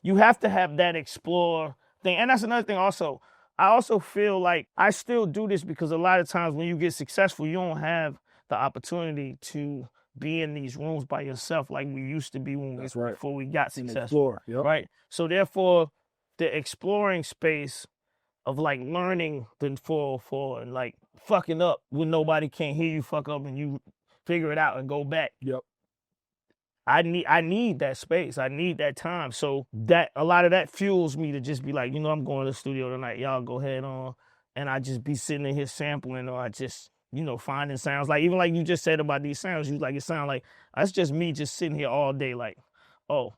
have that explore thing. And that's another thing also. I also feel like I still do this because a lot of times when you get successful, you don't have the opportunity to be in these rooms by yourself like we used to be That's right. before we got successful. Explore. Yep. Right? So therefore, the exploring space of like learning the 404 and like fucking up when nobody can hear you fuck up and you figure it out and go back. Yep. I need that space. I need that time. So that a lot of that fuels me to just be like, I'm going to the studio tonight. Y'all go ahead on. And I just be sitting in here sampling, or I just, finding sounds. Like, even like you just said about these sounds, it sound like that's just me just sitting here all day like, oh,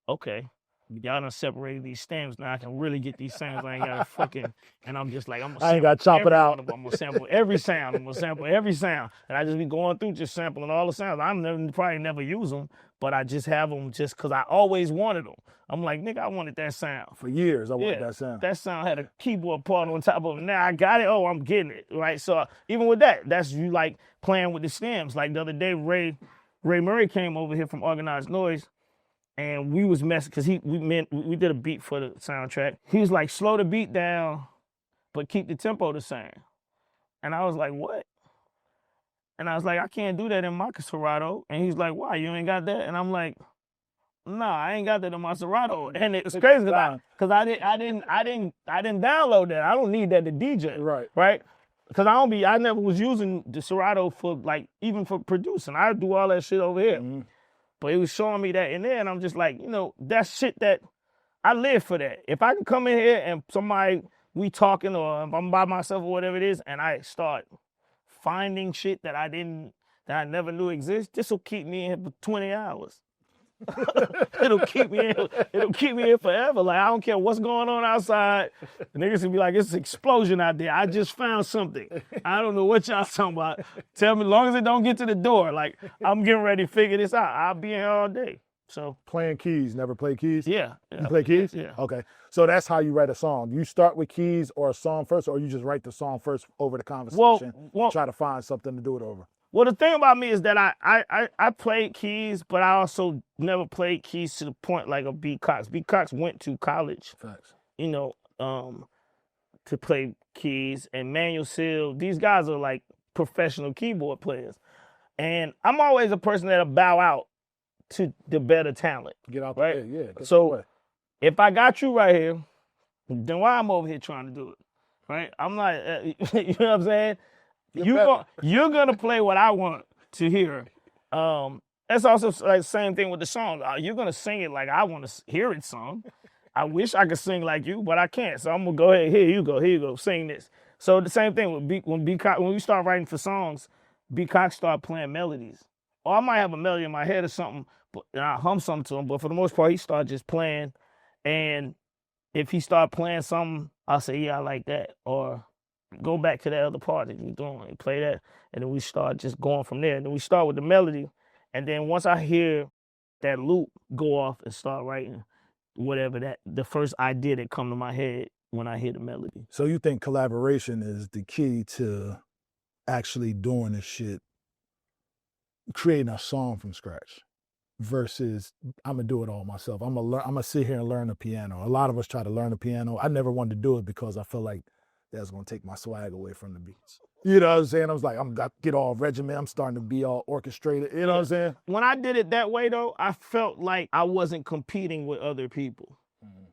okay. Y'all done separated these stems. Now I can really get these sounds. I ain't got to fucking, and I'm just like, I ain't got to chop it out. I'm going to sample every sound. I'm going to sample every sound. And I just be going through just sampling all the sounds. Probably never use them, but I just have them just because I always wanted them. I'm like, nigga, I wanted that sound. For years, I wanted that sound. That sound had a keyboard part on top of it. Now I got it. Oh, I'm getting it, right? So even with that, that's you like playing with the stems. Like the other day, Ray Murray came over here from Organized Noise, and we was messing because we did a beat for the soundtrack. He was like, slow the beat down, but keep the tempo the same. And I was like, what? And I was like, I can't do that in my Serato. And he's like, why? You ain't got that? And I'm like, nah, I ain't got that in my Serato. And it's crazy because I didn't download that. I don't need that to DJ. Right? Because I never was using the Serato for like even for producing. I do all that shit over here. Mm-hmm. But it was showing me that in there, and I'm just like, that's shit that I live for that. If I can come in here and we talking, or if I'm by myself or whatever it is, and I start finding shit that I never knew exist. This will keep me in here for 20 hours. It'll keep me in forever. Like, I don't care what's going on outside. The niggas will be like, it's an explosion out there. I just found something. I don't know what y'all talking about. Tell me, as long as it don't get to the door. Like, I'm getting ready to figure this out. I'll be in here all day. So Playing keys, never play keys? yeah. You play keys? Yeah. Okay. So that's how you write a song. You start with keys or a song first, or you just write the song first over the conversation, Well, try to find something to do it over? Well, the thing about me is that I played keys, but I also never played keys to the point like a B. Cox. B. Cox went to college, Facts. to play keys, and Manuel Seal. These guys are like professional keyboard players, and I'm always a person that'll bow out to the better talent. Get out Right? there, yeah. Get So- the way. If I got you right here, then why I'm over here trying to do it, right? I'm not, you know what I'm saying? You're gonna play what I want to hear. That's also like the same thing with the song. You're gonna sing it like I want to hear it sung. I wish I could sing like you, but I can't. So I'm gonna go ahead. Here you go. Sing this. So the same thing with when we start writing for songs, B. Cox start playing melodies. Or I might have a melody in my head or something, and I hum something to him. But for the most part, he start just playing. And if he start playing something, I'll say, yeah, I like that. Or go back to that other part that you're doing, play that, and then we start just going from there. And then we start with the melody, and then once I hear that loop go off and start writing whatever the first idea that come to my head when I hear the melody. So you think collaboration is the key to actually doing this shit, creating a song from scratch, versus I'm gonna do it all myself. I'm gonna sit here and learn the piano. A lot of us try to learn the piano. I never wanted to do it because I feel like that's gonna take my swag away from the beats. You know what I'm saying? I was like, I'm gonna get all regiment. I'm starting to be all orchestrated. You know what I'm saying? When I did it that way, though, I felt like I wasn't competing with other people,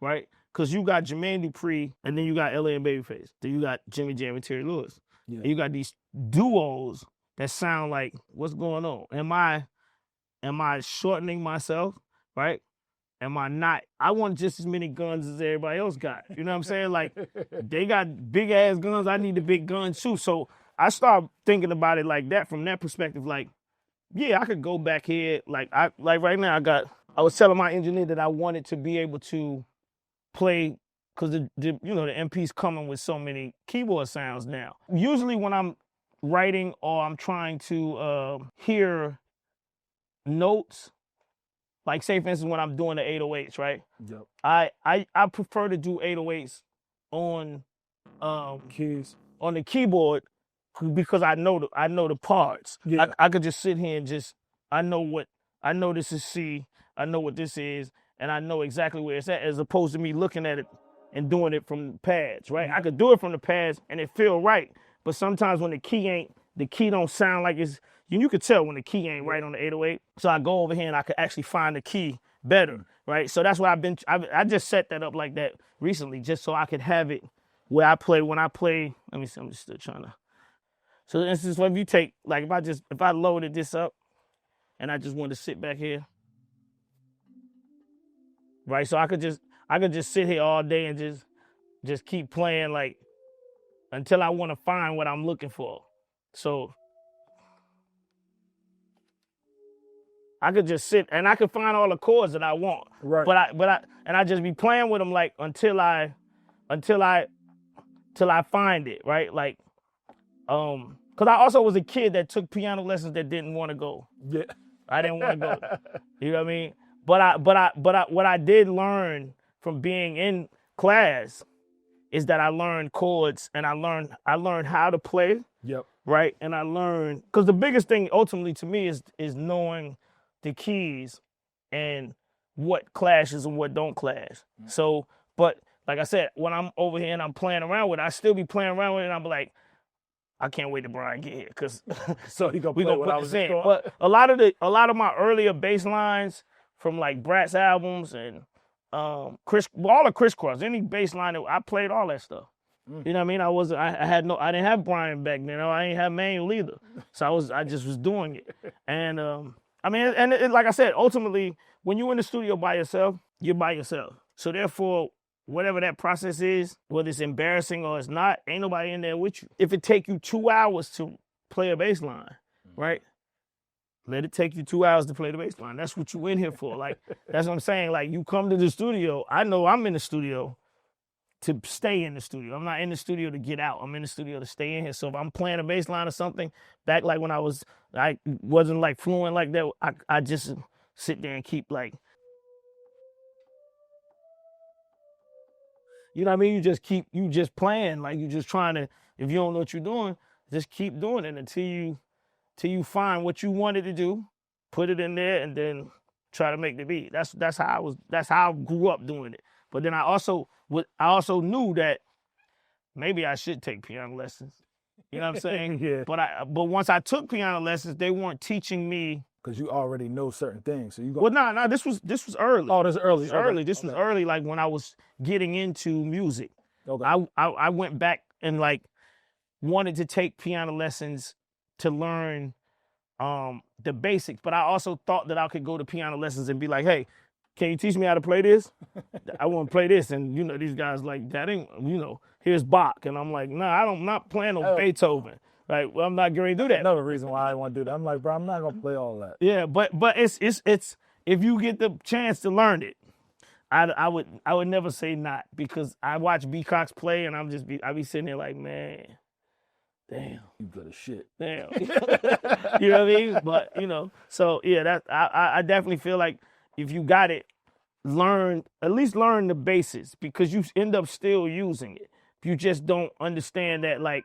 right? Because you got Jermaine Dupri, and then you got LA and Babyface. Then you got Jimmy Jam and Terry Lewis. Yeah. And you got these duos that sound like, what's going on? Am I shortening myself, right? Am I not? I want just as many guns as everybody else got. You know what I'm saying? Like, they got big ass guns. I need the big guns too. So I start thinking about it like that, from that perspective. Like, yeah, I could go back here. Like right now, I was telling my engineer that I wanted to be able to play, because the MP's coming with so many keyboard sounds now. Usually when I'm writing or I'm trying to hear notes, like say for instance when I'm doing the 808s, right? Yep. I prefer to do 808s on Keys. on the keyboard, because I know the parts. Yeah. I could just sit here and I know this is C, I know what this is, and I know exactly where it's at, as opposed to me looking at it and doing it from the pads, right? I could do it from the pads and it feel right, but sometimes when the key don't sound like it's, you could tell when the key ain't right on the 808. So I go over here and I could actually find the key better, right? So that's why I just set that up like that recently, just so I could have it where when I play, let me see, I'm just still trying to. So for instance, if you take, like if I loaded this up and I just wanted to sit back here, right? So I could just sit here all day and just keep playing, like, until I want to find what I'm looking for. So I could just sit and I could find all the chords that I want. Right. But I just be playing with them, like, until I find it, right? Like, because I also was a kid that took piano lessons that didn't want to go. Yeah. I didn't want to go. You know what I mean? But what I did learn from being in class is that I learned chords, and I learned how to play. Yep. Right? And I learned, because the biggest thing ultimately to me is knowing the keys and what clashes and what don't clash. So, but like I said, when I'm over here and I'm playing around with it, I still be playing around with it, and I'm like, I can't wait till Brian get here, because So he gonna we play gonna what I put was this in. doing. But a lot of my earlier bass lines from like Brat's albums and all of Kris Kross, any bass line I played all that stuff. You know what I mean? I didn't have Brian back then. I didn't have Manuel either. So I just was doing it. And like I said, ultimately, when you're in the studio by yourself, you're by yourself. So therefore, whatever that process is, whether it's embarrassing or it's not, ain't nobody in there with you. If it take you 2 hours to play a bass line, right? Let it take you 2 hours to play the bass line. That's what you in here for. Like, that's what I'm saying. Like, you come to the studio. I know I'm in the studio to stay in the studio. I'm not in the studio to get out. I'm in the studio to stay in here. So if I'm playing a bass line or something, back like when I wasn't like fluent like that, I just sit there and keep like, you know what I mean? You just playing, like you just trying to, if you don't know what you're doing, just keep doing it until you find what you wanted to do, put it in there, and then try to make the beat. That's how I grew up doing it. But then I also knew that maybe I should take piano lessons. You know what I'm saying? Yeah. But once I took piano lessons, they weren't teaching me. Because you already know certain things. So you go. Well, no, this was early. Oh, this is early. This was early. This was early, like when I was getting into music. Okay. I went back and like wanted to take piano lessons to learn the basics, but I also thought that I could go to piano lessons and be like, hey, can you teach me how to play this? I want to play this. And, you know, these guys like, that ain't, you know, here's Bach. And I'm like, nah, I'm not playing on Beethoven. Right? Well, I'm not going to do that. Another reason why I want to do that. I'm like, bro, I'm not going to play all that. Yeah, but it's if you get the chance to learn it, I would never say not, because I watch B. Cox play and I be sitting there like, man, damn. You good as shit. Damn. You know what I mean? But, you know, so yeah, that I definitely feel like if you got it, at least learn the basics, because you end up still using it. If you just don't understand that, like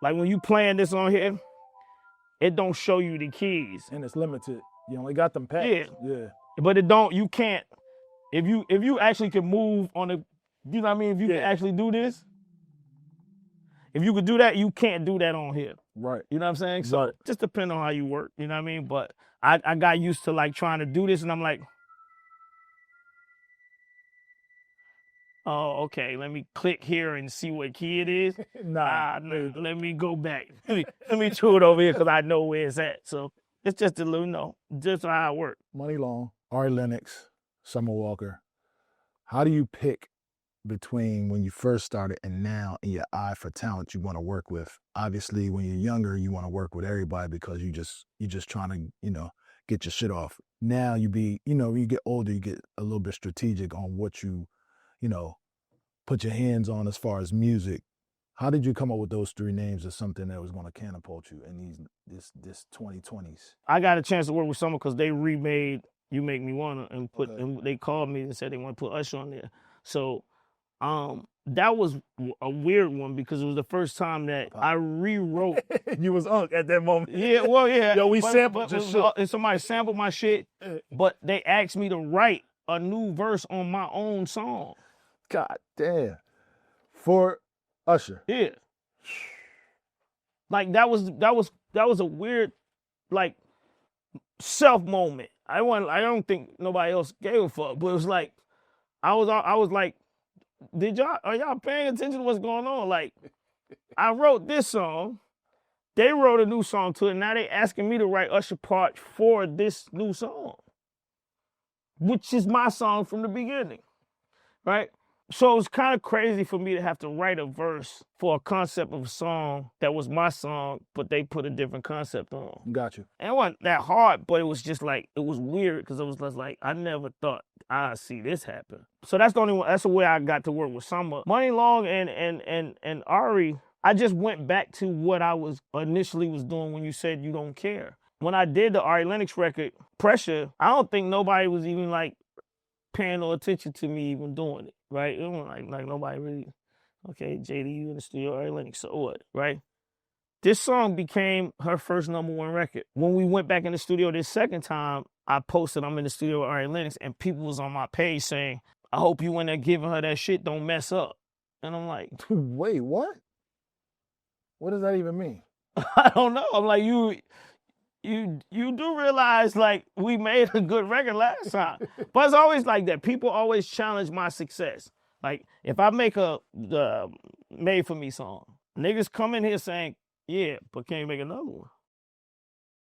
when you playing this on here, it don't show you the keys. And it's limited. You only got them pads. Yeah. But you can't, if you actually can move on the, you know what I mean? If you can actually do this, if you could do that, you can't do that on here. Right. You know what I'm saying? So just depend on how you work, you know what I mean? But I got used to like trying to do this, and I'm like, oh, okay, let me click here and see what key it is. Nah. Let me go back. let me chew it over here because I know where it's at. So it's just a little, just how it works. Money Long, Ari Lennox, Summer Walker. How do you pick between when you first started and now in your eye for talent you want to work with? Obviously, when you're younger, you want to work with everybody because you just trying to, get your shit off. Now you get older, you get a little bit strategic on what you put your hands on as far as music. How did you come up with those three names as something that was going to catapult you in this 2020s? I got a chance to work with someone because they remade You Make Me Wanna and and they called me and said they want to put Usher on there. So that was a weird one because it was the first time that I rewrote. You was Unc at that moment. Yeah, well, yeah. Yo, we sampled just shit. And somebody sampled my shit, but they asked me to write a new verse on my own song. God damn. For Usher. Yeah. Like that was a weird, like, self moment. I don't think nobody else gave a fuck, but it was like I was like, are y'all paying attention to what's going on? Like, I wrote this song, they wrote a new song to it, now they asking me to write Usher part for this new song, which is my song from the beginning, right? So it was kind of crazy for me to have to write a verse for a concept of a song that was my song, but they put a different concept on. Got you. And it wasn't that hard, but it was just like, it was weird because it was just like, I never thought I'd see this happen. So that's the only one, that's the way I got to work with Summer. Money Long and Ari, I just went back to what I was initially was doing when you said you don't care. When I did the Ari Lennox record, Pressure, I don't think nobody was even like paying no attention to me even doing it, right? It wasn't like nobody really, okay, JD, you in the studio, Ari Lennox, so what, right? This song became her first #1 record. When we went back in the studio this second time, I posted I'm in the studio with Ari Lennox, and people was on my page saying, I hope you in there giving her that shit don't mess up. And I'm like, wait, what? What does that even mean? I don't know. I'm like, you do realize, like, we made a good record last time. But it's always like that. People always challenge my success. Like, if I make a Made For Me song, niggas come in here saying, yeah, but can you make another one?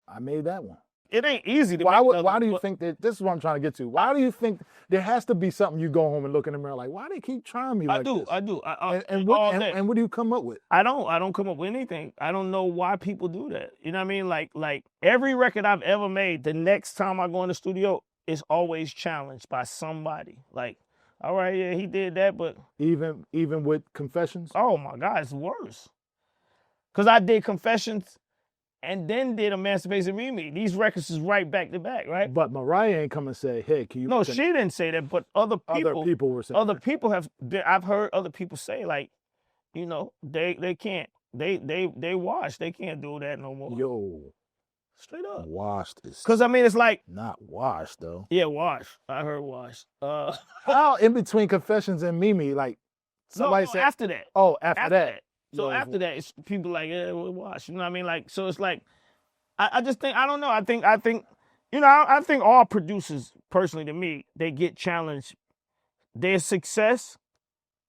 I made that one. it ain't easy to Why make do you think that, this is what I'm trying to get to. Why do you think there has to be something you go home and look in the mirror like, why they keep trying me like this? I do. And what do you come up with? I don't come up with anything. I don't know why people do that. You know what I mean? Like every record I've ever made, the next time I go in the studio, it's always challenged by somebody. Like, all right, yeah, he did that, but Even with Confessions? oh my God, it's worse. Cause I did Confessions and then did Emancipation Mimi. These records is right back to back, right? But Mariah ain't come and say, hey, can you... No, she didn't say that, but other people were saying other that. people have, I've heard other people say, like, you know, they can't, they wash, they can't do that no more. Yo, Straight up. washed is Cause I mean, it's like, not washed though. yeah, wash. I heard wash. How in between Confessions and Mimi, like somebody no, said after that. Oh, after that. So Yo, after that, it's people like, yeah, we'll wash. You know what I mean? Like, so it's like, I just think, I don't know. I think, you know, I think all producers, personally to me, they get challenged. Their success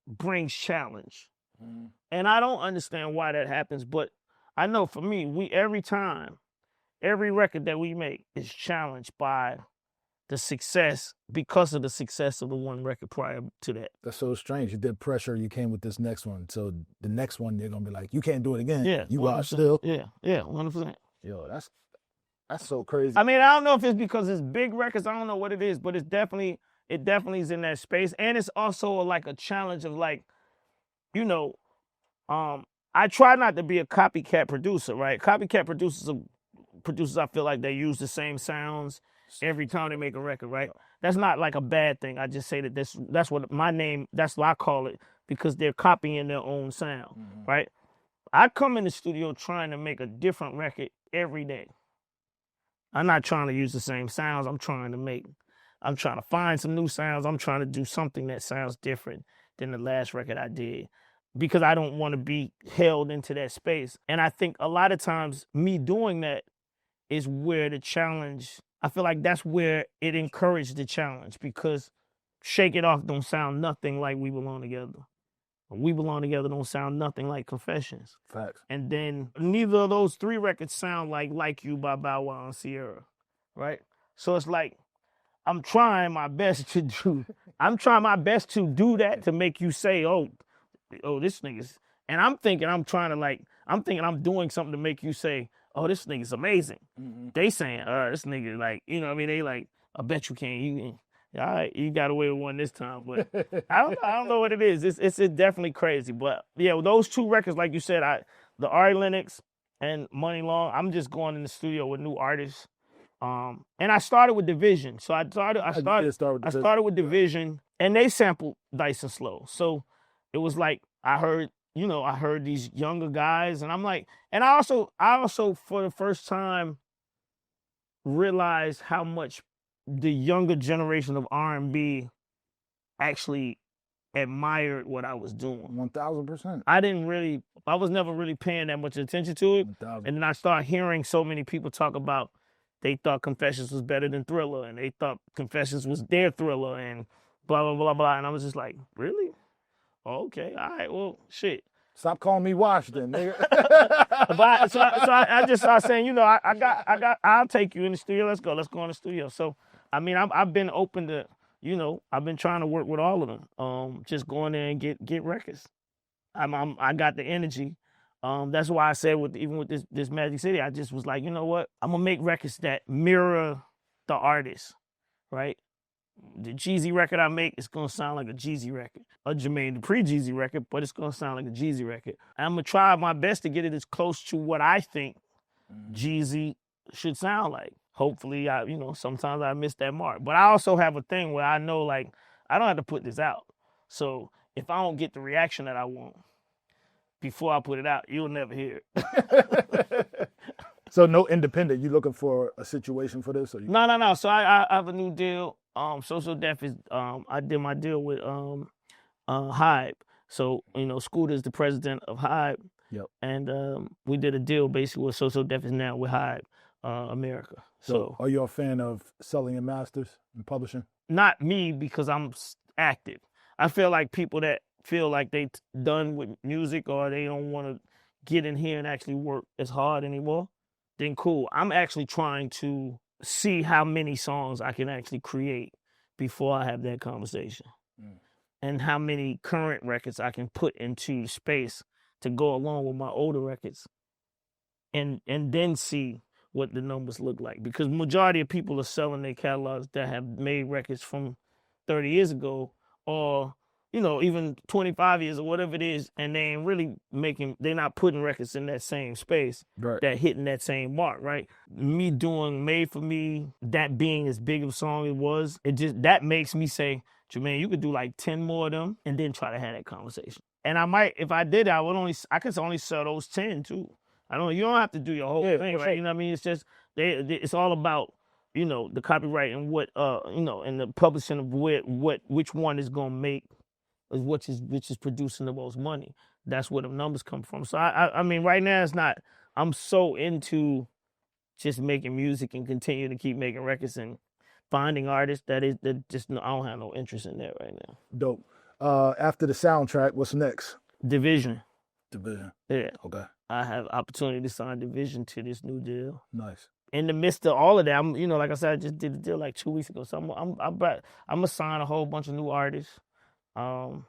brings challenge. And I don't understand why that happens, but I know for me, every record that we make is challenged by the success because of the success of the one record prior to that. That's so strange. You did Pressure, you came with this next one. So the next one, they're going to be like, you can't do it again. Yeah. You are still. Yeah, 100%. Yo, that's so crazy. I mean, I don't know if it's because it's big records. I don't know what it is, but it definitely is in that space. And it's also like a challenge of like, you know, I try not to be a copycat producer, right? Copycat producers, I feel like they use the same sounds every time they make a record, right? That's not like a bad thing. I just say that that's what that's what I call it, because they're copying their own sound, right? I come in the studio trying to make a different record every day. I'm not trying to use the same sounds. I'm trying to find some new sounds. I'm trying to do something that sounds different than the last record I did, because I don't want to be held into that space. And I think a lot of times me doing that is where the challenge, I feel like that's where it encouraged the challenge, because Shake It Off don't sound nothing like We Belong Together. We Belong Together don't sound nothing like Confessions. Facts. And then neither of those three records sound like You by Bow Wow and Sierra, right? So it's like, I'm trying my best to do that to make you say, oh, this nigga's, and I'm thinking I'm doing something to make you say, oh, this nigga's amazing. They saying, this nigga, like, you know what I mean? They like, I bet you can't. All right, you got away with one this time, but I don't know what it is. It's definitely crazy. But yeah, those two records, like you said, the Ari Lennox and Money Long, I'm just going in the studio with new artists. And I started with Division. So I started with Division, and they sampled Nice and Slow. So it was like I heard these younger guys, and I'm like, and I also for the first time realized how much the younger generation of R&B actually admired what I was doing. 1,000%. I was never really paying that much attention to it. 1,000. And then I started hearing so many people talk about they thought Confessions was better than Thriller, and they thought Confessions was their Thriller, and blah, blah, blah, blah. And I was just like, really? Oh, okay, all right, well, shit. Stop calling me washed then, nigga. So I just started saying, you know, I'll take you in the studio. Let's go in the studio. So, I mean, I've been open to, you know, I've been trying to work with all of them. Just go in there and get records. I got the energy. That's why I said even with this Magic City, I just was like, you know what? I'm gonna make records that mirror the artist, right? The Jeezy record I make, it's gonna sound like a Jeezy record. A Jermaine Dupri Jeezy record, but it's gonna sound like a Jeezy record. I'm gonna try my best to get it as close to what I think Jeezy should sound like. Hopefully, sometimes I miss that mark. But I also have a thing where I know, like, I don't have to put this out. So if I don't get the reaction that I want before I put it out, you'll never hear it. So no independent. You looking for a situation for this? Or you... No. So I have a new deal. Social Def is I did my deal with Hybe. So, you know, Scooter's the president of Hybe. Yep. And we did a deal basically with Social Def is now with Hybe America. So are you a fan of selling your masters and publishing? Not me, because I'm active. I feel like people that feel like they done with music or they don't want to get in here and actually work as hard anymore, then cool. I'm actually trying to see how many songs I can actually create before I have that conversation. And how many current records I can put into space to go along with my older records, and then see what the numbers look like. Because majority of people are selling their catalogs that have made records from 30 years ago, or even 25 years or whatever it is, and they ain't really they're not putting records in that same space, Right. that hitting that same mark, right? Me doing Made for Me, that being as big of a song it was, that makes me say, Jermaine, you could do like 10 more of them and then try to have that conversation. And I might, if I did, I could only sell those 10 too. You don't have to do your whole thing, right? Sure. You know what I mean? It's just, it's all about, the copyright and what, and the publishing of which one is going to make, which is producing the most money. That's where the numbers come from. So I mean, right now I'm so into just making music and continue to keep making records and finding artists that I don't have no interest in that right now. Dope. After the soundtrack, what's next? Division. Yeah. Okay. I have opportunity to sign Division to this new deal. Nice. In the midst of all of that, I'm, like I said, I just did the deal like 2 weeks ago. So I'm gonna sign a whole bunch of new artists. I'm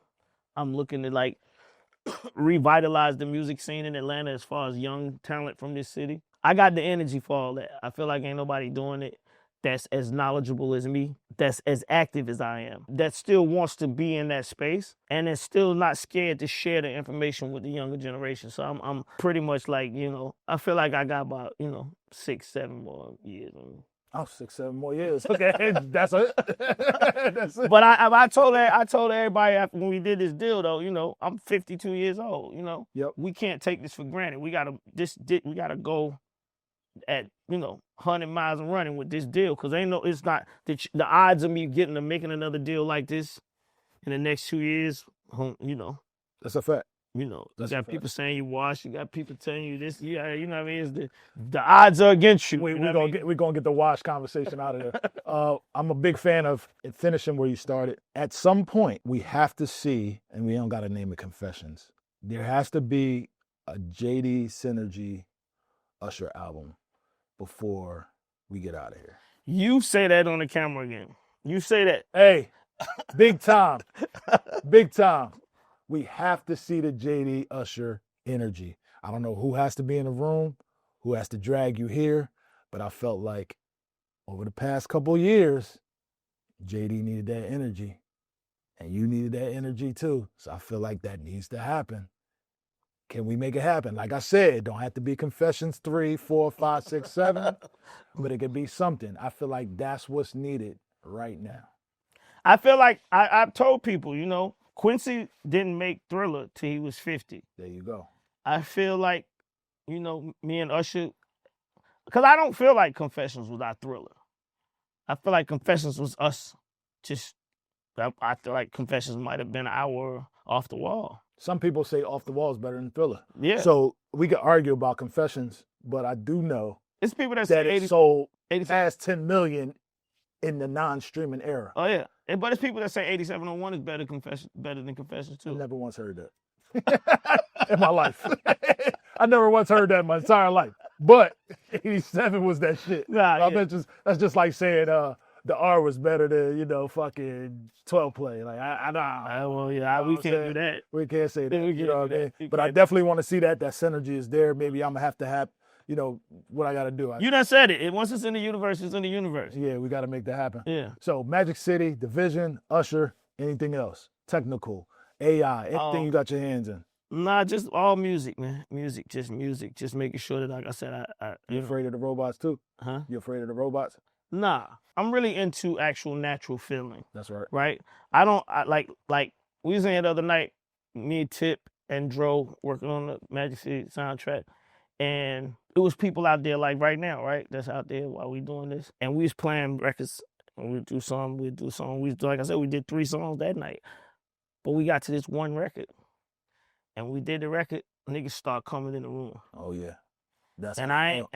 looking to like revitalize the music scene in Atlanta as far as young talent from this city. I got the energy for all that. I feel like ain't nobody doing it that's as knowledgeable as me, that's as active as I am, that still wants to be in that space and is still not scared to share the information with the younger generation. So I'm pretty much like, I feel like I got about, 6-7 more years. Oh, 6-7 more years. Okay, that's it. That's it. But I told everybody after when we did this deal though, I'm 52 years old. Yep. We can't take this for granted. We gotta go at 100 miles and running with this deal, because it's not the odds of me making another deal like this in the next 2 years. That's a fact. You got people saying you washed. You got people telling you this. Yeah, you know what I mean. It's the odds are against you. We're gonna get the wash conversation out of there. I'm a big fan of it finishing where you started. At some point, we have to see, and we don't got to name it Confessions. There has to be a JD Synergy Usher album before we get out of here. You say that on the camera again. You say that. Hey, big time. Big time. We have to see the JD Usher energy. I don't know who has to be in the room, who has to drag you here, but I felt like over the past couple of years, JD needed that energy, and you needed that energy too. So I feel like that needs to happen. Can we make it happen? Like I said, it don't have to be Confessions 3, 4, 5, 6, 7, but it could be something. I feel like that's what's needed right now. I feel like I've told people, Quincy didn't make Thriller till he was 50. There you go. I feel like, me and Usher, because I don't feel like Confessions was our Thriller. I feel like Confessions was us. I feel like Confessions might have been our Off the Wall. Some people say Off the Wall is better than Thriller. Yeah. So we could argue about Confessions, but I do know it's people that that say it sold past 10 million in the non-streaming era. Oh yeah, but it's people that say 8701 is better than Confessions too. I never once heard that in my life. I never once heard that in my entire life. But 87 was that shit. Nah, that's just like saying the R was better than fucking 12 play. Like we can't do that. We can't say that. We can't what I mean? But I definitely want to see that synergy is there. Maybe I'm gonna have what I got to do. You done said it. Once it's in the universe, it's in the universe. Yeah, we got to make that happen. Yeah. So Magic City, Division, Usher, anything else? Technical, AI, anything you got your hands in? Nah, just all music, man. Music. Just making sure that, like I said, You afraid of the robots too? Huh? You afraid of the robots? Nah, I'm really into actual natural feeling. That's right. Right? Like we was in here the other night, me, Tip, and Dro working on the Magic City soundtrack. And it was people out there like right now, right? That's out there while we doing this. And we was playing records. And we'd do some. Like I said, we did 3 songs that night. But we got to this one record. And we did the record, niggas start coming in the room. Oh yeah. I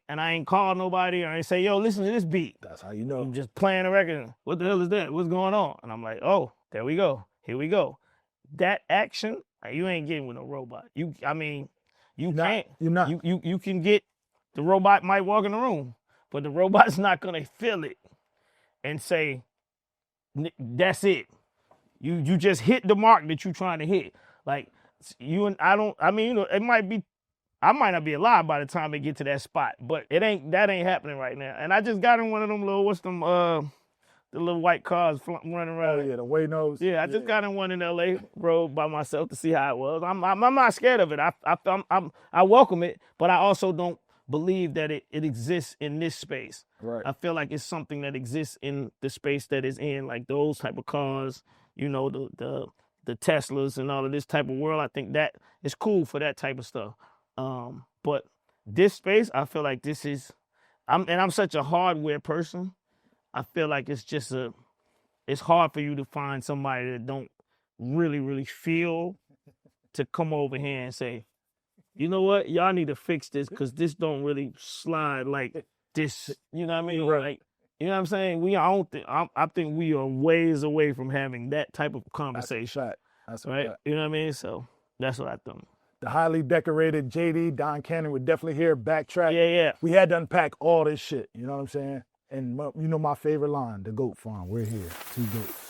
ain't call nobody or I ain't say, yo, listen to this beat. That's how you know. I'm just playing the record. What the hell is that? What's going on? And I'm like, oh, there we go. Here we go. That action, you ain't getting with no robot. You can get, the robot might walk in the room, but the robot's not gonna feel it and say, that's it. You just hit the mark that you're trying to hit. Like you and I don't. I mean, you know, it might be. I might not be alive by the time it get to that spot, but that ain't happening right now. And I just got in one of them little the little white cars running around. Oh yeah, the Waynos. Yeah, I just got in one in L.A. Rode by myself to see how it was. I'm not scared of it. I welcome it, but I also don't believe that it exists in this space. Right. I feel like it's something that exists in the space that is in like those type of cars. You know, the Teslas and all of this type of world. I think that is cool for that type of stuff. But this space, I feel like this is. I'm such a hardware person. I feel like it's hard for you to find somebody that don't really feel to come over here and say, you know what, y'all need to fix this because this don't really slide like this. You know what I mean? Right. Like, you know what I'm saying? I think we are ways away from having that type of conversation. That's right. Fact. You know what I mean? So that's what I think. The highly decorated JD, Don Cannon would definitely hear BackTrak. Yeah. We had to unpack all this shit. You know what I'm saying? And you know my favorite line, the goat farm. We're here. 2 goats.